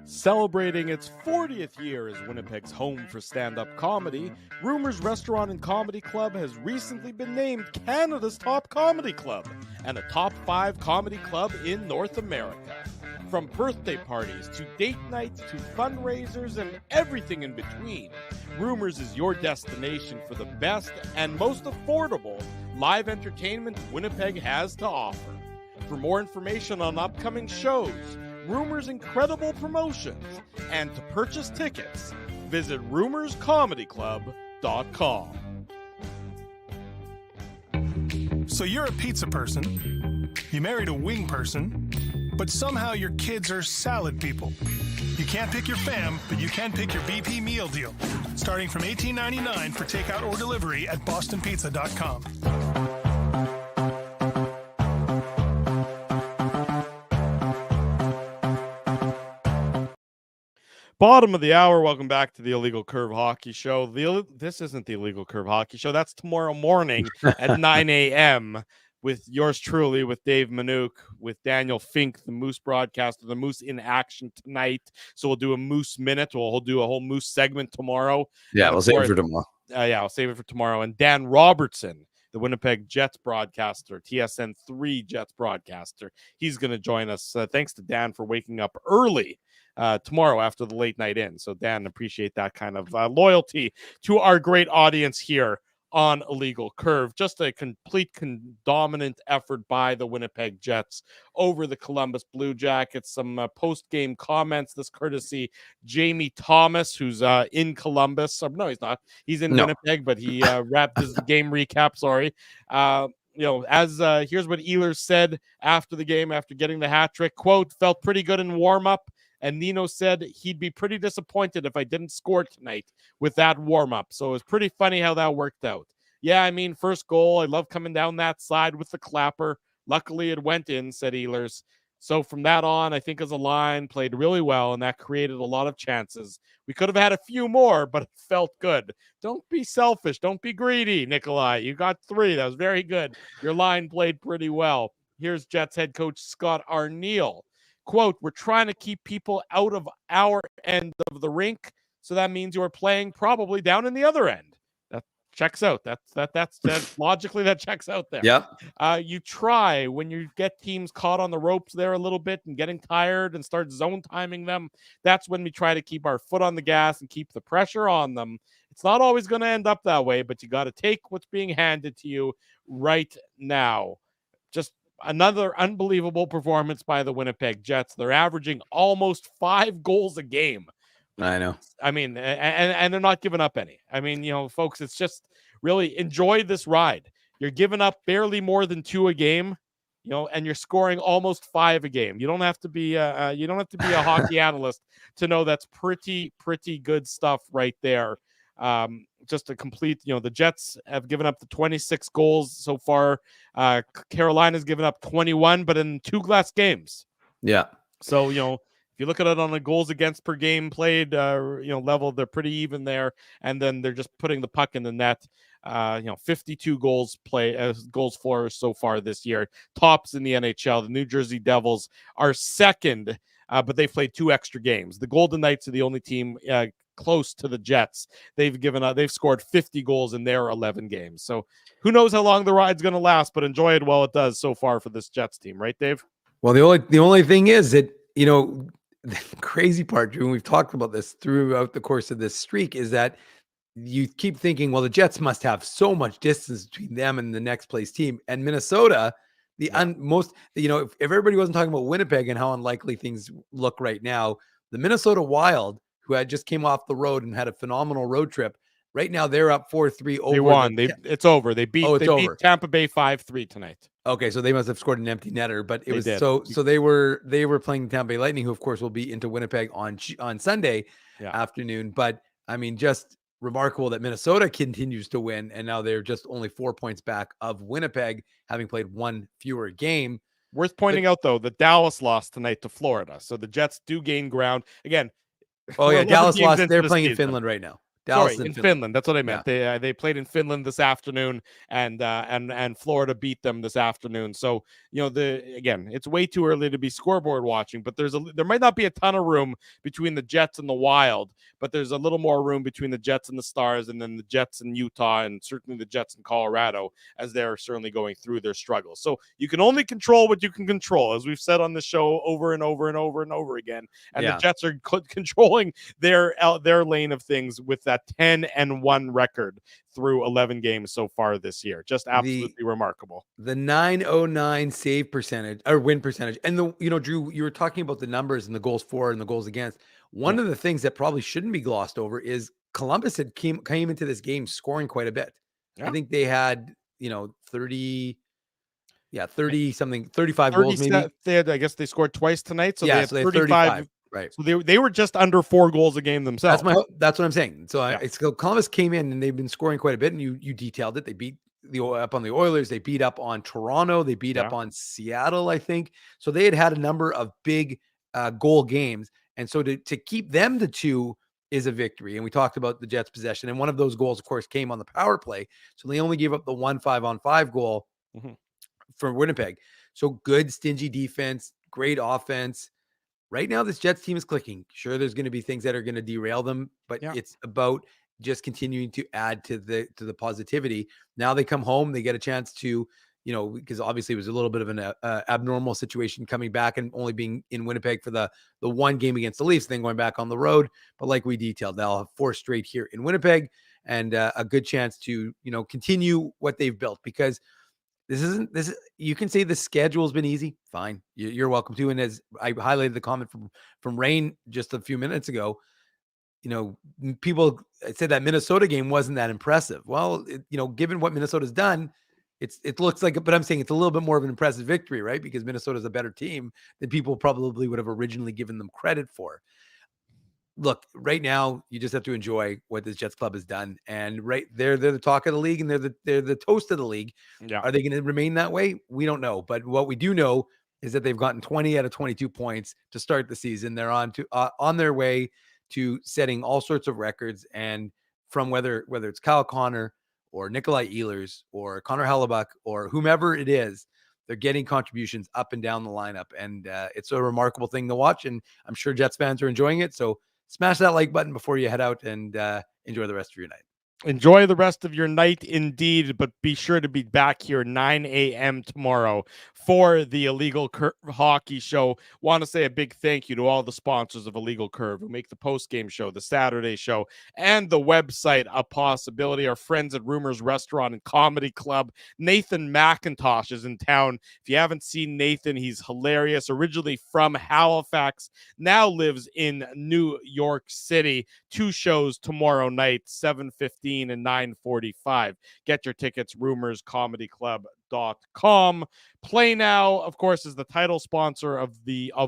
Celebrating its 40th year as Winnipeg's home for stand-up comedy, Rumors Restaurant and Comedy Club has recently been named Canada's top comedy club and a top 5 comedy club in North America. From birthday parties to date nights to fundraisers and everything in between, Rumors is your destination for the best and most affordable live entertainment Winnipeg has to offer. For more information on upcoming shows, Rumors' incredible promotions, and to purchase tickets, visit rumorscomedyclub.com. So you're a pizza person, you married a wing person, but somehow your kids are salad people. You can't pick your fam, but you can pick your BP meal deal, starting from $18.99 for takeout or delivery at bostonpizza.com. Bottom of the hour. Welcome back to the Illegal Curve Hockey Show. This isn't the Illegal Curve Hockey Show. That's tomorrow morning at 9 a.m. with yours truly, with Dave Manouk, with Daniel Fink, the Moose broadcaster, the Moose in action tonight. So we'll do a Moose minute. We'll do a whole Moose segment tomorrow. Yeah, we'll save it for tomorrow. I'll save it for tomorrow. And Dan Robertson, the Winnipeg Jets broadcaster, TSN 3 Jets broadcaster, he's going to join us. Thanks to Dan for waking up early tomorrow after the late night in. So Dan, appreciate that kind of loyalty to our great audience here on Illegal Curve. Just a complete dominant effort by the Winnipeg Jets over the Columbus Blue Jackets. Some post-game comments, this courtesy Jamie Thomas, who's in Columbus. No, he's not. He's in Winnipeg, but he wrapped his game recap. Sorry. Here's what Ehlers said after the game, after getting the hat trick. Quote, felt pretty good in warm-up. And Nino said he'd be pretty disappointed if I didn't score tonight with that warm-up. So it was pretty funny how that worked out. Yeah, I mean, first goal, I love coming down that side with the clapper. Luckily, it went in, said Ehlers. So from that on, I think as a line, played really well, and that created a lot of chances. We could have had a few more, but it felt good. Don't be selfish. Don't be greedy, Nikolai. You got 3. That was very good. Your line played pretty well. Here's Jets head coach Scott Arniell. Quote, we're trying to keep people out of our end of the rink, so that means you're playing probably down in the other end. That checks out. That's logically that checks out there. Yeah. You try when you get teams caught on the ropes there a little bit and getting tired and start zone timing them. That's when we try to keep our foot on the gas and keep the pressure on them. It's not always going to end up that way, but you got to take what's being handed to you right now. Just another unbelievable performance by the Winnipeg Jets. They're averaging almost 5 goals a game. I know. I mean, and they're not giving up any. I mean, folks, it's just really enjoy this ride. You're giving up barely more than 2 a game, and you're scoring almost 5 a game. You don't have to be a hockey analyst to know that's pretty good stuff right there. Just to complete, the Jets have given up the 26 goals so far. Carolina's given up 21, but in 2 glass games. Yeah. So, if you look at it on a goals against per game played, level, they're pretty even there. And then they're just putting the puck in the net. 52 goals for so far this year. Tops in the NHL. The New Jersey Devils are second, but they've played 2 extra games. The Golden Knights are the only team close to the Jets. They've scored 50 goals in their 11 games. So who knows how long the ride's going to last, but enjoy it while it does so far for this Jets team, right, Dave? Well, the only thing is that, the crazy part, Drew, and we've talked about this throughout the course of this streak, is that you keep thinking, well, the Jets must have so much distance between them and the next place team. And Minnesota, if everybody wasn't talking about Winnipeg and how unlikely things look right now, the Minnesota Wild, who had just came off the road and had a phenomenal road trip, right now they're up 4-3 over. They won. It's over. They beat Tampa Bay 5-3 tonight. Okay, so they must have scored an empty netter, but it was so they were playing Tampa Bay Lightning, who of course will be into Winnipeg on Sunday afternoon. But I mean, just remarkable that Minnesota continues to win, and now they're just only 4 points back of Winnipeg, having played one fewer game. Worth pointing out, though, that Dallas lost tonight to Florida, so the Jets do gain ground again. Oh yeah, Dallas lost. They're playing in Finland right now. Dallas in Finland. That's what I meant. Yeah. They played in Finland this afternoon, and Florida beat them this afternoon. So it's way too early to be scoreboard watching, but there might not be a ton of room between the Jets and the Wild, but there's a little more room between the Jets and the Stars, and then the Jets in Utah, and certainly the Jets in Colorado, as they're certainly going through their struggles. So you can only control what you can control, as we've said on the show over and over and over and over again. And the Jets are controlling their lane of things with that 10-1 record through 11 games so far this year. Just absolutely remarkable. The 909 save percentage or win percentage. And Drew, you were talking about the numbers and the goals for and the goals against. One of the things that probably shouldn't be glossed over is Columbus had came into this game scoring quite a bit. I think they had 30 something, 35 goals maybe. I guess they scored twice tonight, so they had 35. Right. So they were just under 4 goals a game themselves. That's what I'm saying. So Columbus came in and they've been scoring quite a bit, and you detailed it. They beat up on the Oilers. They beat up on Toronto. They beat up on Seattle, I think. So they had a number of big goal games. And so to keep them to 2 is a victory. And we talked about the Jets' possession. And one of those goals, of course, came on the power play. So they only gave up the 1 5-on-5 goal for Winnipeg. So good, stingy defense, great offense. Right now, this Jets team is clicking. Sure, there's going to be things that are going to derail them, but it's about just continuing to add to the positivity. Now they come home, they get a chance to, because obviously it was a little bit of an abnormal situation coming back and only being in Winnipeg for the one game against the Leafs, then going back on the road. But like we detailed, they'll have 4 straight here in Winnipeg, and a good chance to continue what they've built, because you can say the schedule has been easy. Fine. You're welcome to. And as I highlighted the comment from Rain just a few minutes ago, people said that Minnesota game wasn't that impressive. Well, given what Minnesota's done, it looks like, but I'm saying it's a little bit more of an impressive victory, right? Because Minnesota's a better team than people probably would have originally given them credit for. Look, right now, you just have to enjoy what this Jets club has done. And they're the talk of the league, and they're the toast of the league. Yeah. Are they going to remain that way? We don't know. But what we do know is that they've gotten 20 out of 22 points to start the season. They're on their way to setting all sorts of records. And from whether it's Kyle Connor or Nikolai Ehlers or Connor Hellebuck or whomever it is, they're getting contributions up and down the lineup. And it's a remarkable thing to watch. And I'm sure Jets fans are enjoying it. So smash that like button before you head out and enjoy the rest of your night. Enjoy the rest of your night indeed, but be sure to be back here 9 a.m. tomorrow for the Illegal Hockey Show. Want to say a big thank you to all the sponsors of Illegal Curve who make the post-game show, the Saturday show, and the website a possibility. Our friends at Rumors Restaurant and Comedy Club. Nathan McIntosh is in town. If you haven't seen Nathan, he's hilarious. Originally from Halifax, now lives in New York City. 2 shows tomorrow night, 7:15 and 9:45. Get your tickets, rumorscomedyclub.com. Play Now, of course, is the title sponsor of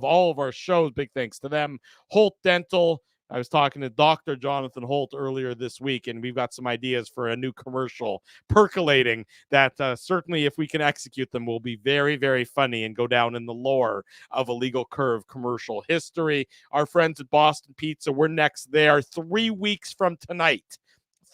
all of our shows. Big thanks to them. Holt Dental. I was talking to Dr. Jonathan Holt earlier this week, and we've got some ideas for a new commercial percolating that certainly, if we can execute them, will be very, very funny and go down in the lore of Illegal Curve commercial history. Our friends at Boston Pizza, we're next there 3 weeks from tonight.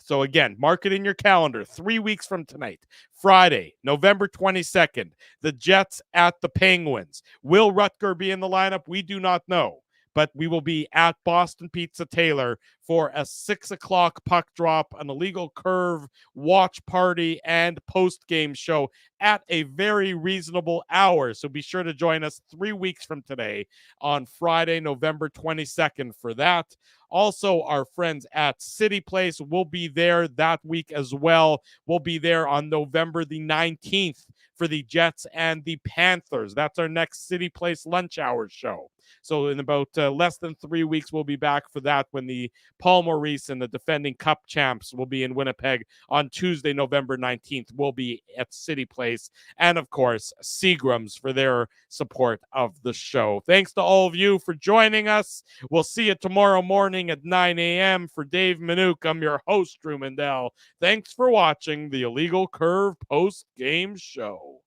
So again, mark it in your calendar. 3 weeks from tonight, Friday, November 22nd, the Jets at the Penguins. Will Rutger be in the lineup? We do not know, but we will be at Boston Pizza Taylor for for a 6 o'clock puck drop, an illegal curve watch party, and post-game show at a very reasonable hour. So be sure to join us 3 weeks from today on Friday, November 22nd for that. Also, our friends at City Place will be there that week as well. We'll be there on November the 19th for the Jets and the Panthers. That's our next City Place lunch hour show. So in about less than 3 weeks, we'll be back for that when the Paul Maurice and the defending Cup champs will be in Winnipeg on Tuesday, November 19th. We'll be at City Place. And, of course, Seagram's for their support of the show. Thanks to all of you for joining us. We'll see you tomorrow morning at 9 a.m. For Dave Minuk, I'm your host, Drew Mandel. Thanks for watching the Illegal Curve post-game show.